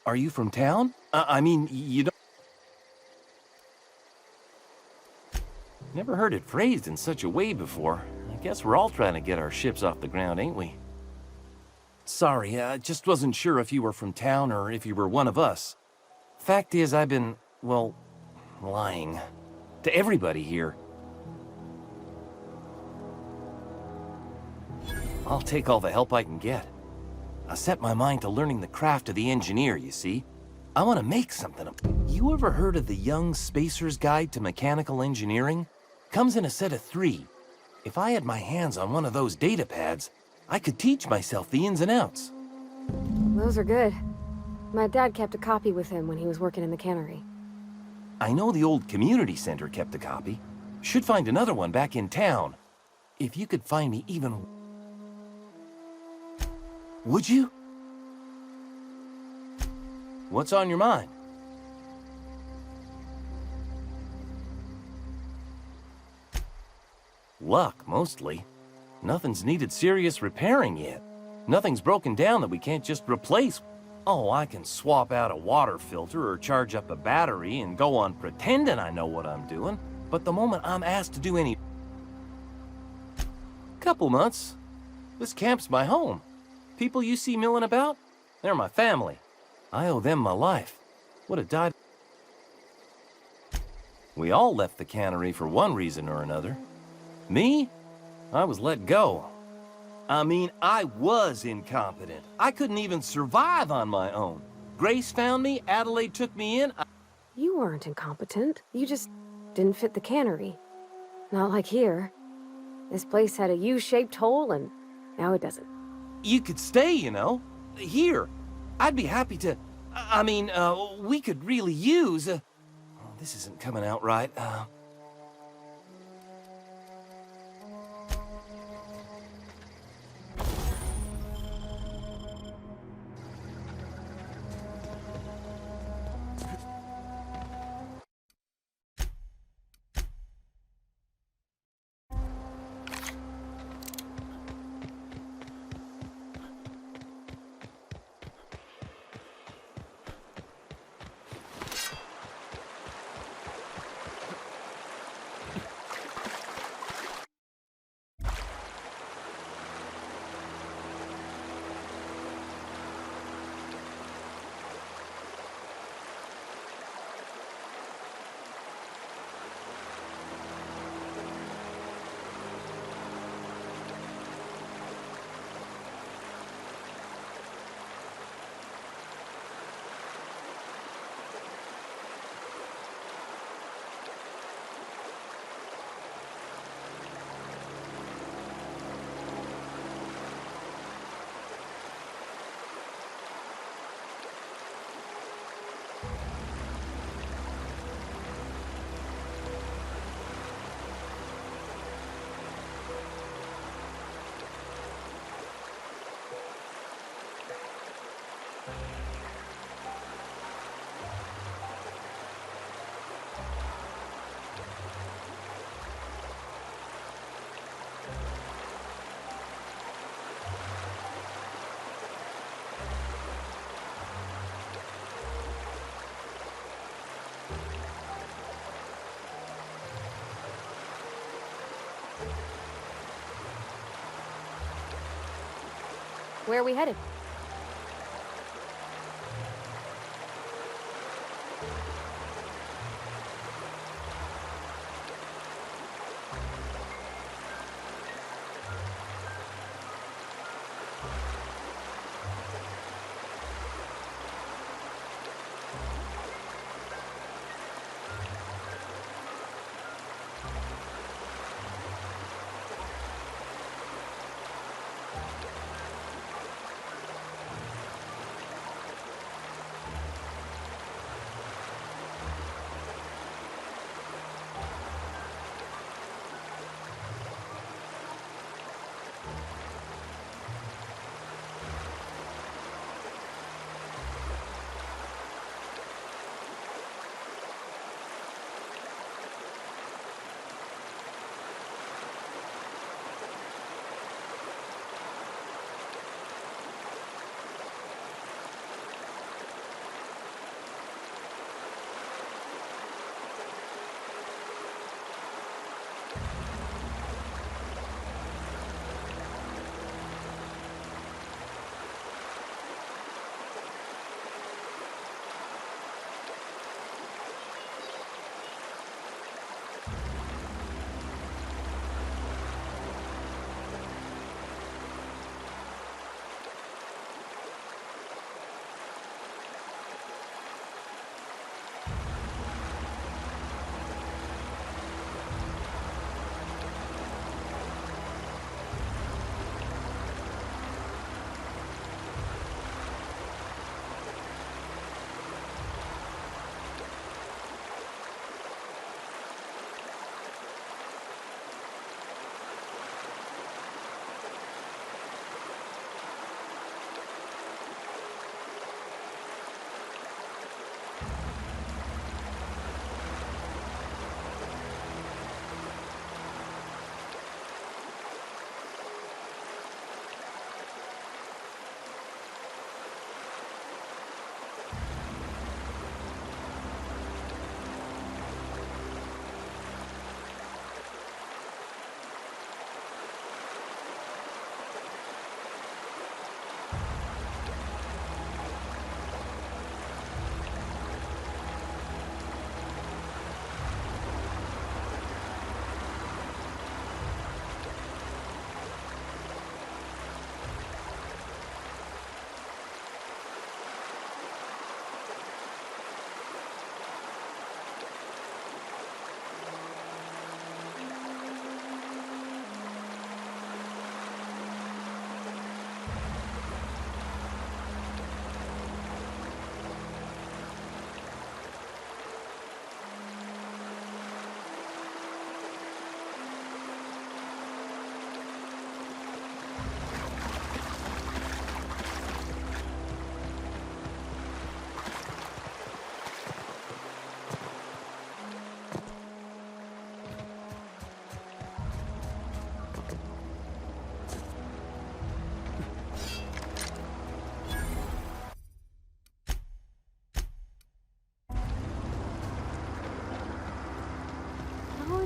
Are you from town? I mean, you don't... Never heard it phrased in such a way before. I guess we're all trying to get our ships off the ground, ain't we? Sorry, I just wasn't sure if you were from town or if you were one of us. Fact is, I've been, well, lying. To everybody here. I'll take all the help I can get. I set my mind to learning the craft of the engineer, you see. I want to make something. You ever heard of the Young Spacer's Guide to Mechanical Engineering? Comes in a set of 3. If I had my hands on one of those data pads, I could teach myself the ins and outs. Those are good. My dad kept a copy with him when he was working in the cannery. I know the old community center kept a copy. Should find another one back in town. If you could find me even... Would you? What's on your mind? Luck, mostly. Nothing's needed serious repairing yet. Nothing's broken down that we can't just replace. Oh, I can swap out a water filter or charge up a battery and go on pretending I know what I'm doing. But the moment I'm asked to do any... Couple months. This camp's my home. People you see milling about, they're my family. I owe them my life. Would have died... We all left the cannery for one reason or another. Me? I was let go. I mean, I was incompetent. I couldn't even survive on my own. Grace found me, Adelaide took me in. You weren't incompetent. You just didn't fit the cannery. Not like here. This place had a U-shaped hole, and now it doesn't. You could stay, you know. Here. I'd be happy to... I mean, we could really use... Oh, this isn't coming out right. Where are we headed?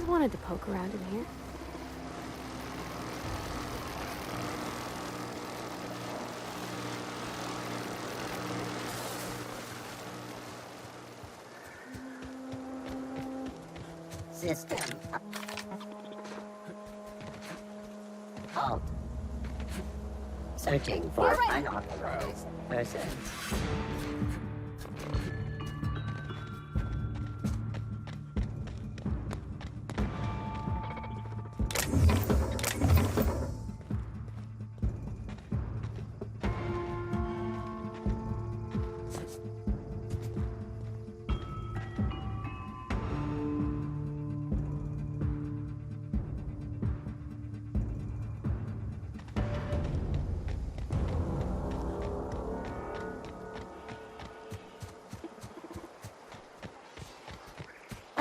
always wanted to poke around in here. System. Halt. Searching for unauthorized person.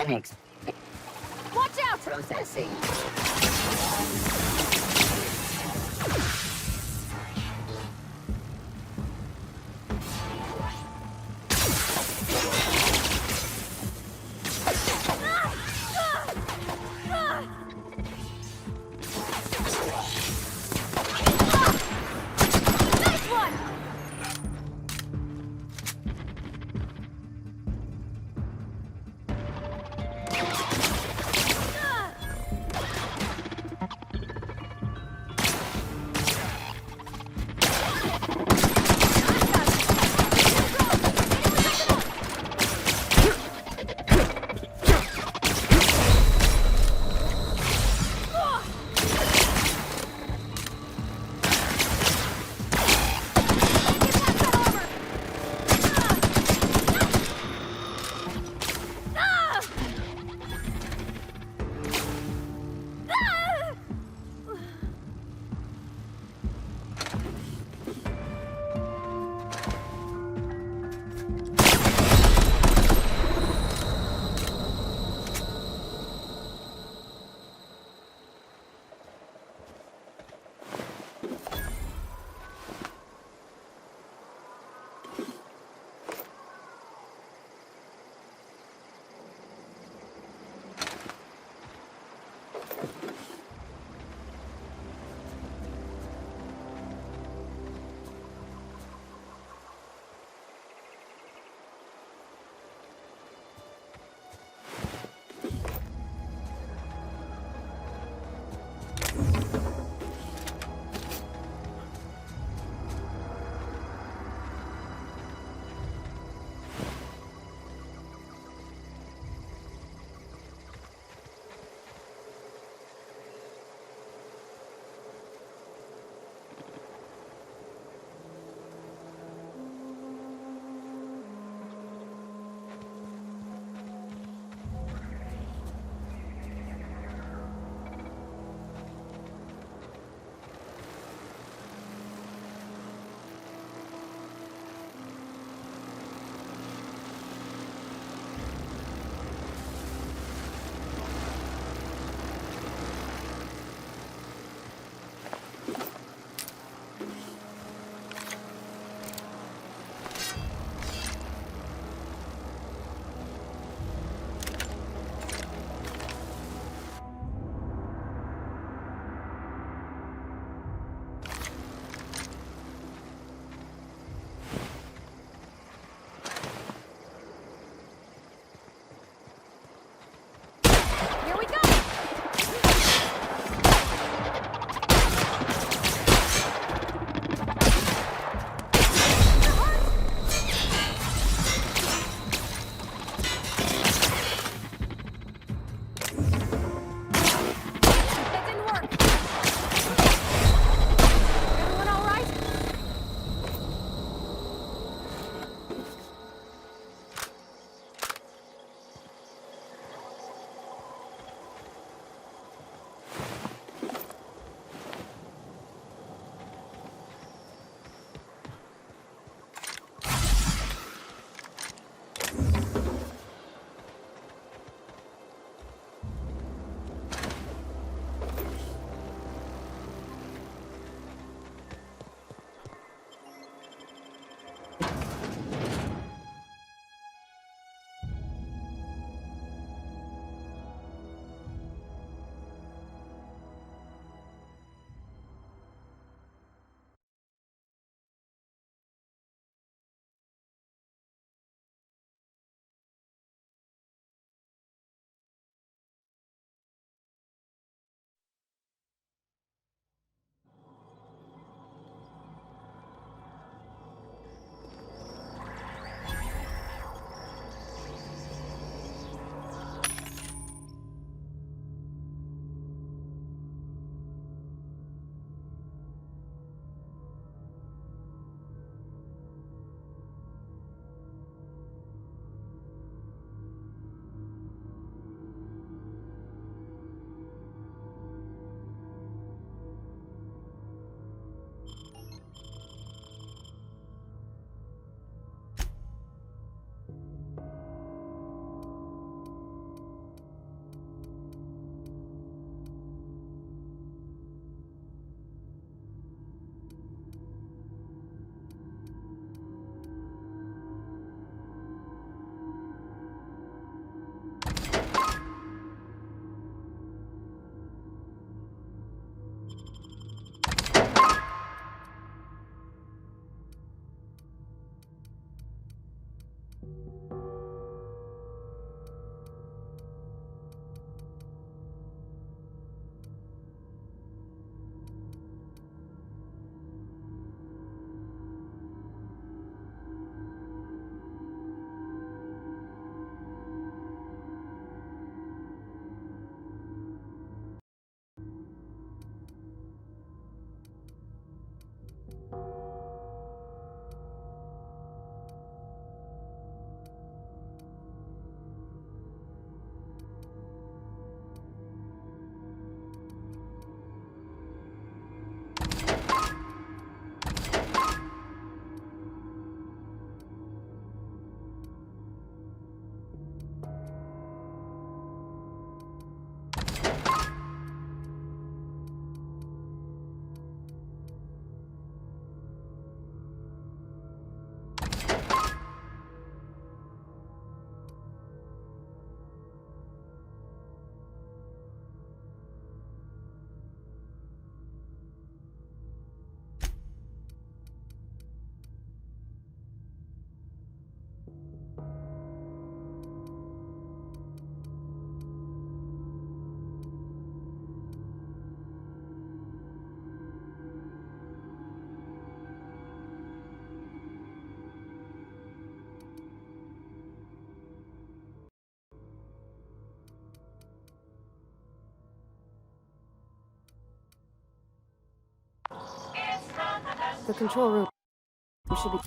Watch out! Processing. Nice one! The control room should be...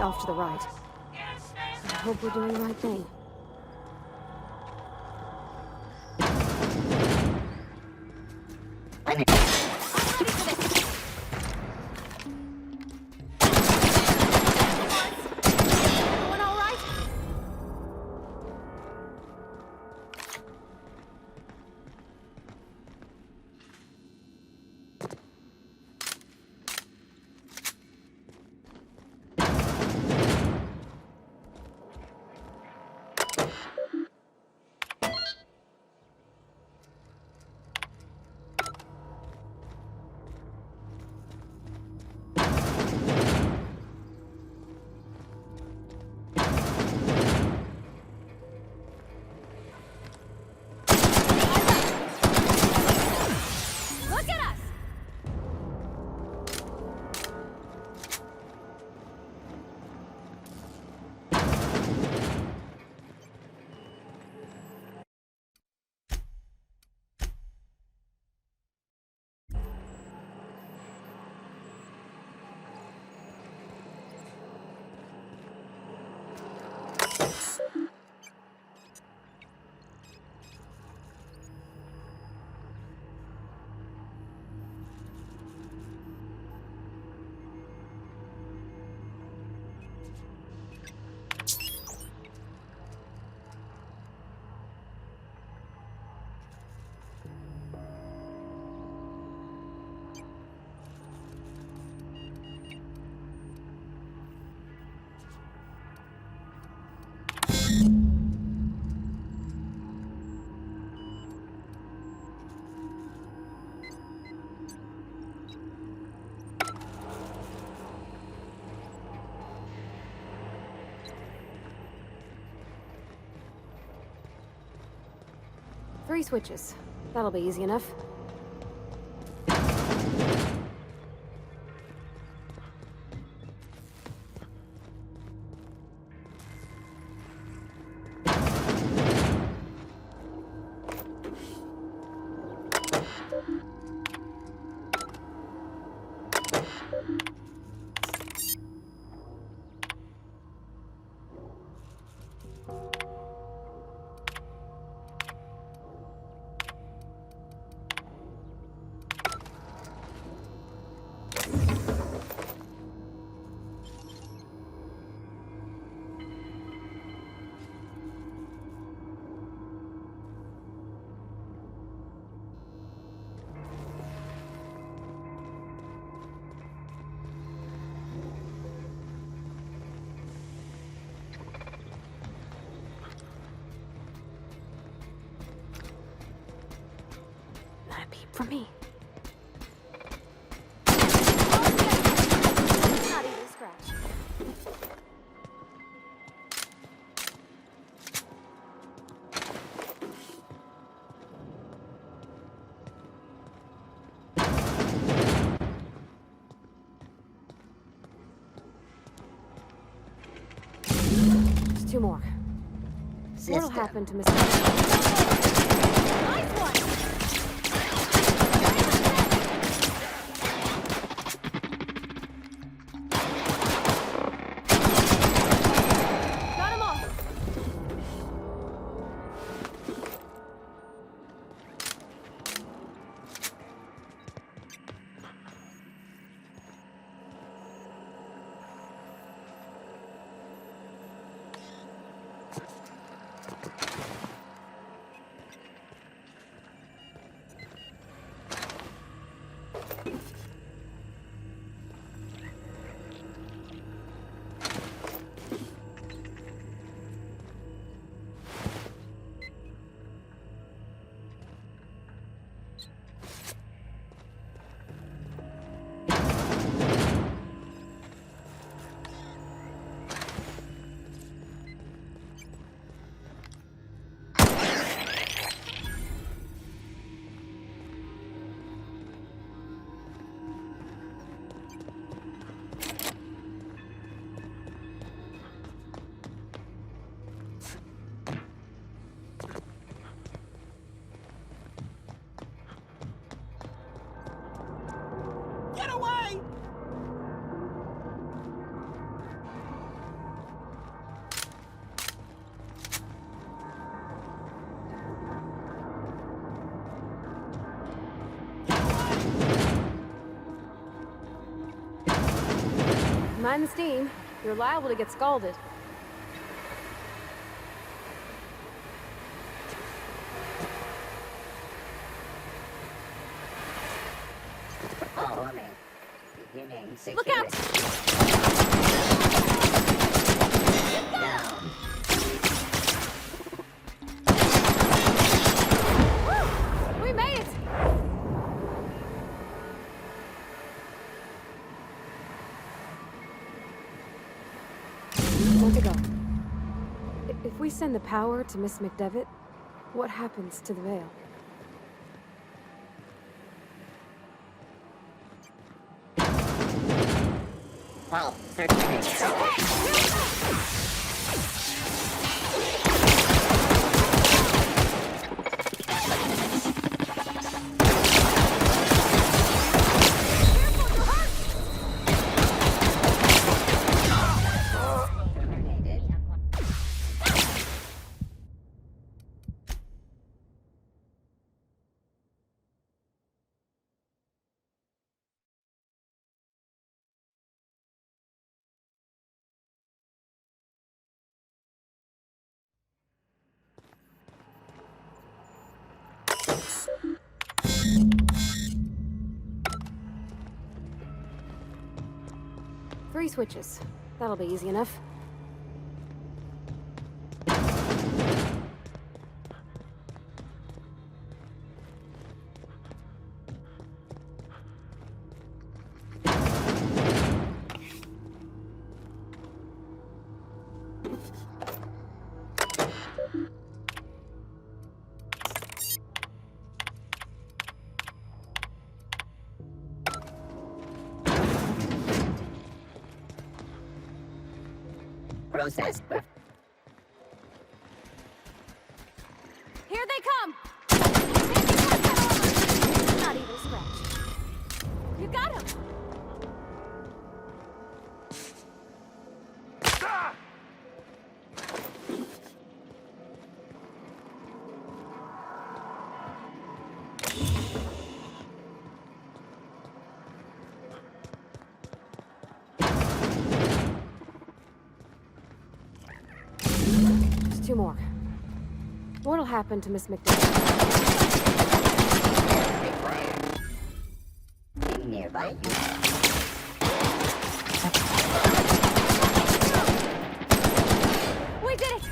off to the right. I hope we're doing the right thing. Everyone all right? Look at us! Three switches. That'll be easy enough. Not a peep from me. Not even scratch. 2 more. What'll Sister. happen to Miss... Nice one! Got 'em all! Get away! Mind the steam. You're liable to get scalded. Follow me. Beginning security. Look out! Down. Woo! We made it! Time to go. If we send the power to Miss McDevitt, what happens to the veil? Well, certainly. Three switches. That'll be easy enough. Process. Here they come! Not even a scratch. You got him! Just 2 more. What'll happen to Miss McDevitt? Nearby. We did it!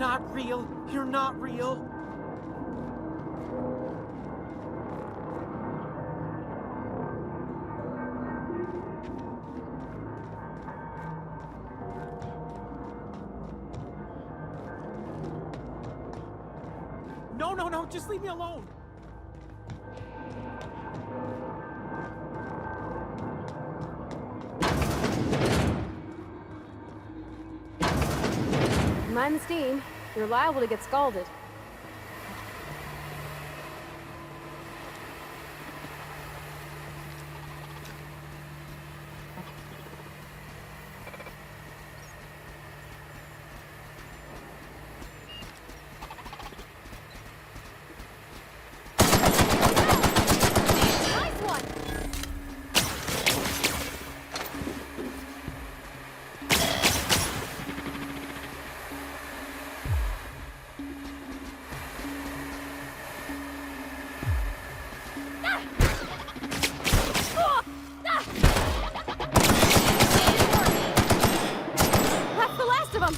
not real. You're not real. No, no, no, just leave me alone. Mind the steam. You're liable to get scalded. Nice one! That's the last of them!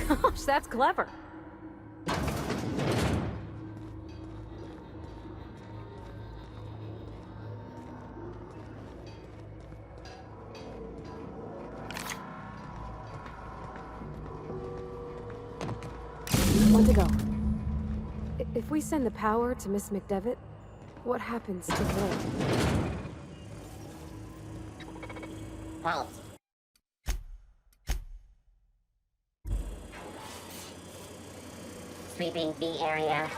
Gosh, that's clever. One to go. If we send the power to Miss McDevitt, what happens to her? Halt. Sweeping the area.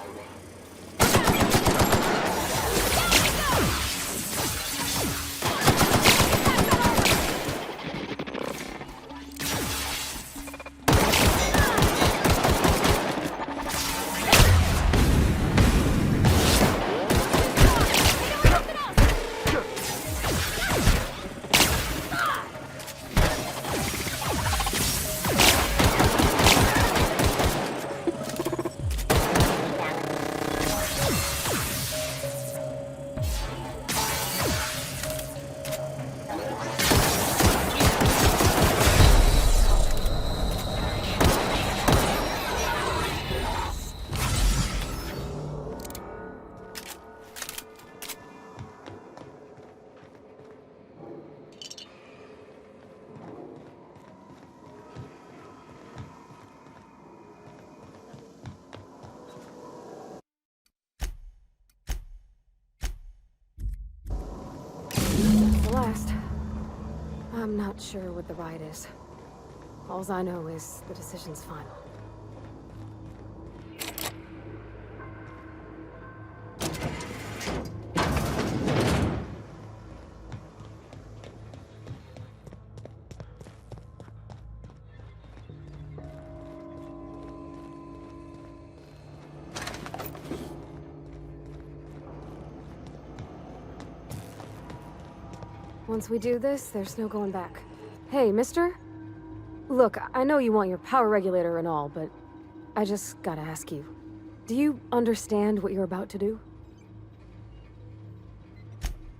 The last. I'm not sure what the ride is. Alls I know is the decision's final. Once we do this, there's no going back. Hey, mister? Look, I know you want your power regulator and all, but I just gotta ask you. Do you understand what you're about to do?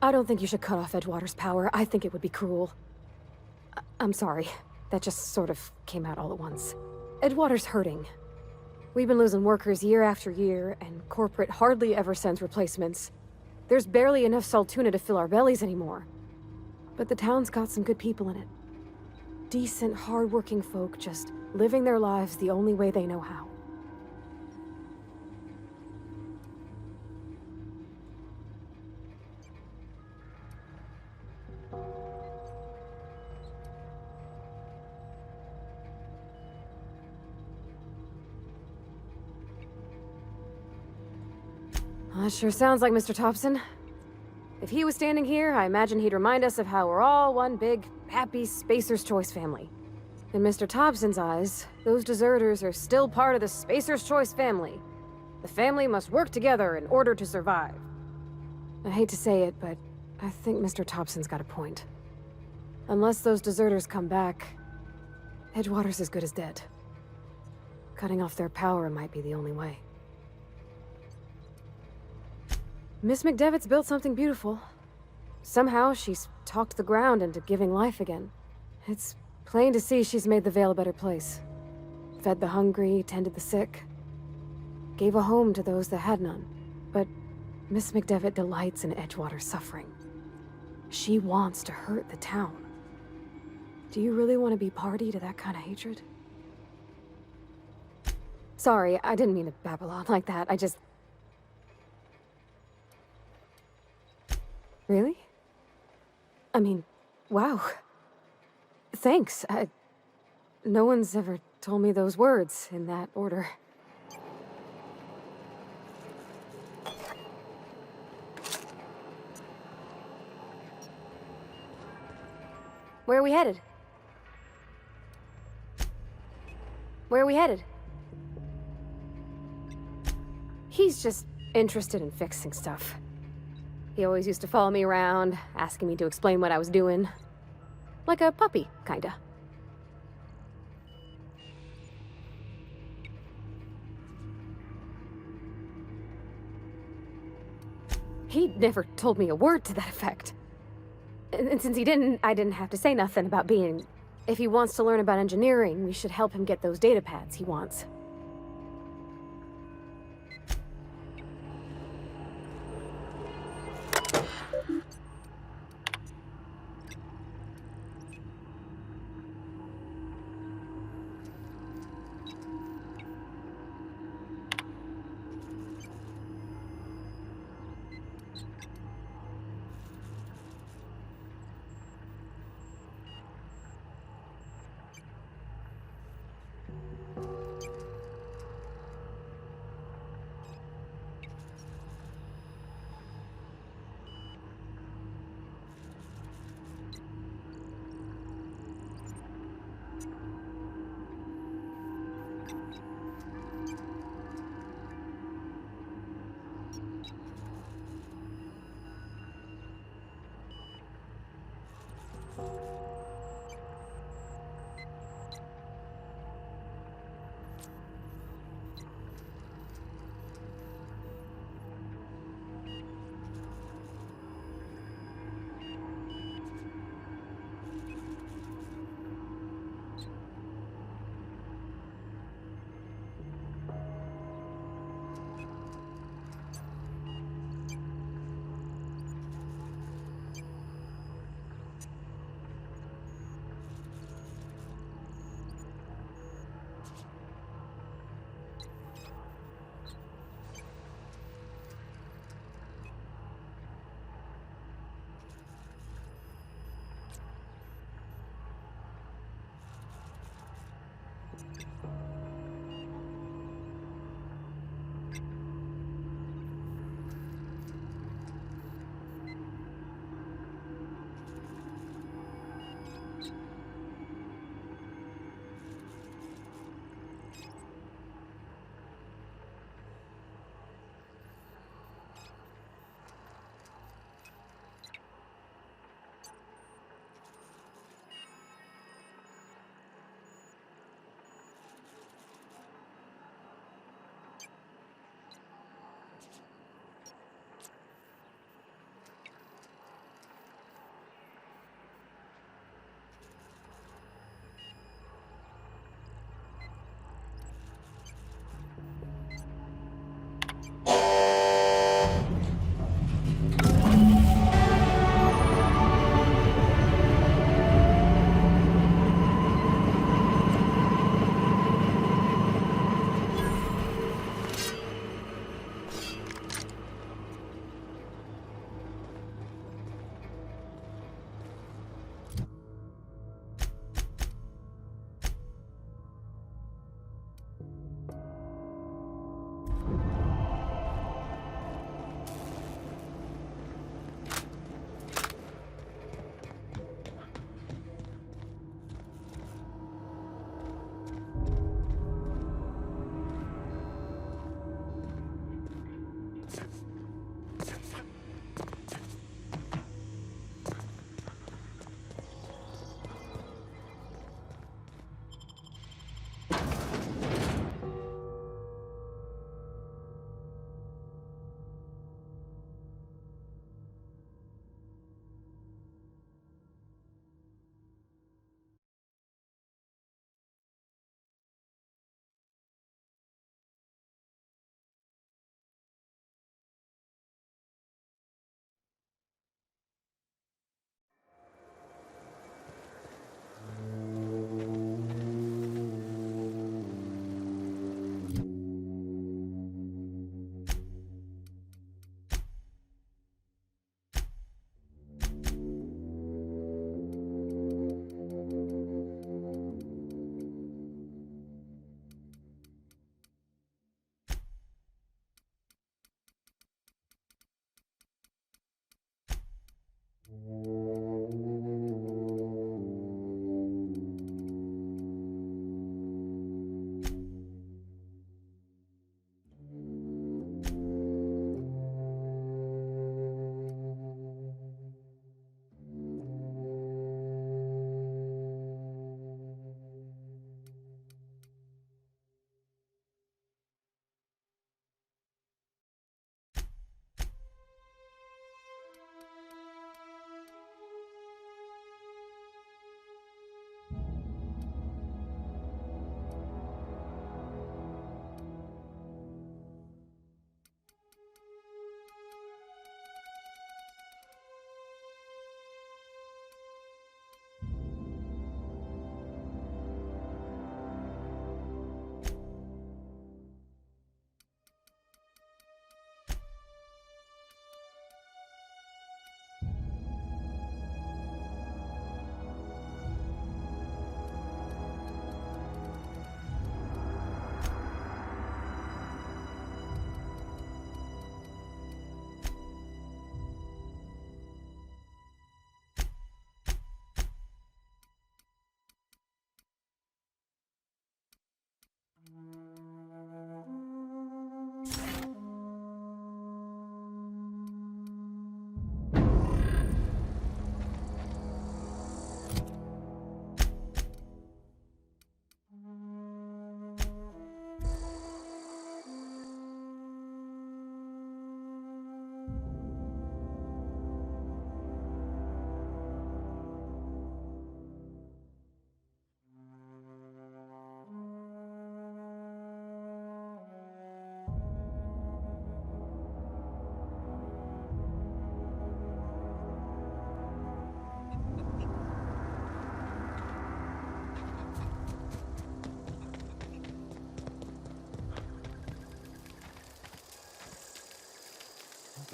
I don't think you should cut off Edgewater's power. I think it would be cruel. I'm sorry. That just sort of came out all at once. Edgewater's hurting. We've been losing workers year after year, and corporate hardly ever sends replacements. There's barely enough Saltuna to fill our bellies anymore. But the town's got some good people in it. Decent, hard-working folk just living their lives the only way they know how. That sure sounds like Mr. Thompson. If he was standing here, I imagine he'd remind us of how we're all one big, happy Spacer's Choice family. In Mr. Thompson's eyes, those deserters are still part of the Spacer's Choice family. The family must work together in order to survive. I hate to say it, but I think Mr. Thompson's got a point. Unless those deserters come back, Edgewater's as good as dead. Cutting off their power might be the only way. Miss McDevitt's built something beautiful. Somehow, she's talked the ground into giving life again. It's plain to see she's made the Vale a better place. Fed the hungry, tended the sick. Gave a home to those that had none. But Miss McDevitt delights in Edgewater's suffering. She wants to hurt the town. Do you really want to be party to that kind of hatred? Sorry, I didn't mean to babble on like that. I just... Really? I mean, wow. Thanks. No one's ever told me those words in that order. Where are we headed? Where are we headed? He's just interested in fixing stuff. He always used to follow me around, asking me to explain what I was doing. Like a puppy, kinda. He never told me a word to that effect. And since he didn't, I didn't have to say nothing about being... If he wants to learn about engineering, we should help him get those data pads he wants.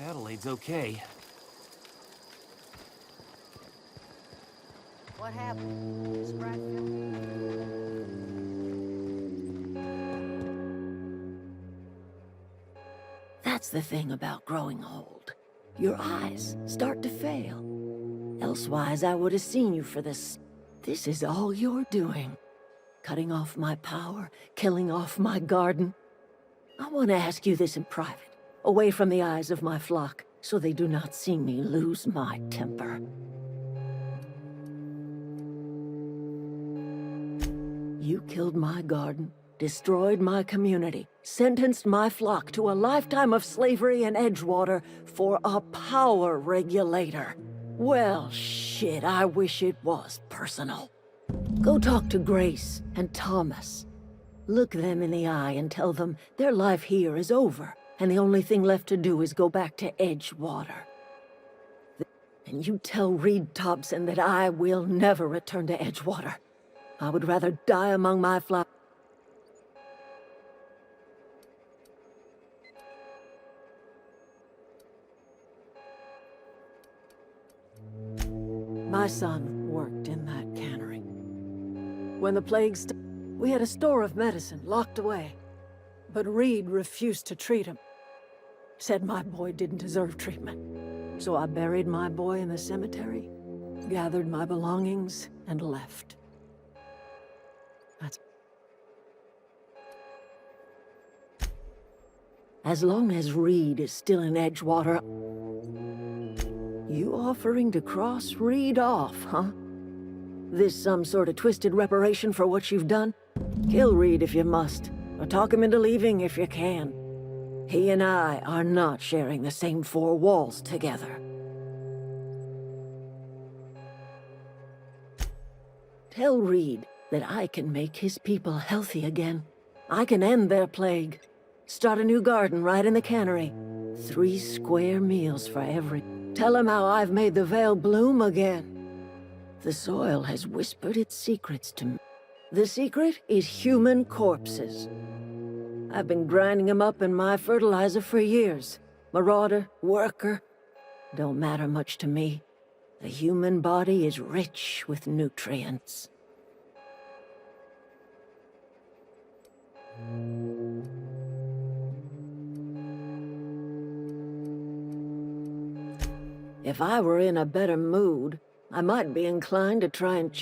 Adelaide's okay. What happened? Scratch That's the thing about growing old. Your eyes start to fail. Elsewise, I would have seen you for this. This is all you're doing. Cutting off my power, killing off my garden. I want to ask you this in private, away from the eyes of my flock, so they do not see me lose my temper. You killed my garden, destroyed my community, sentenced my flock to a lifetime of slavery in Edgewater for a power regulator. Well, shit, I wish it was personal. Go talk to Grace and Thomas. Look them in the eye and tell them their life here is over, and the only thing left to do is go back to Edgewater. And you tell Reed Thompson that I will never return to Edgewater. I would rather die among my flowers. My son worked in that cannery. When the plague started, we had a store of medicine locked away. But Reed refused to treat him. Said my boy didn't deserve treatment. So I buried my boy in the cemetery, gathered my belongings, and left. That's... As long as Reed is still in Edgewater, you offering to cross Reed off, huh? This some sort of twisted reparation for what you've done? Kill Reed if you must, or talk him into leaving if you can. He and I are not sharing the same four walls together. Tell Reed that I can make his people healthy again. I can end their plague. Start a new garden right in the cannery. 3 square meals for every... Tell him how I've made the Vale bloom again. The soil has whispered its secrets to me. The secret is human corpses. I've been grinding them up in my fertilizer for years. Marauder, worker, don't matter much to me. The human body is rich with nutrients. If I were in a better mood, I might be inclined to try and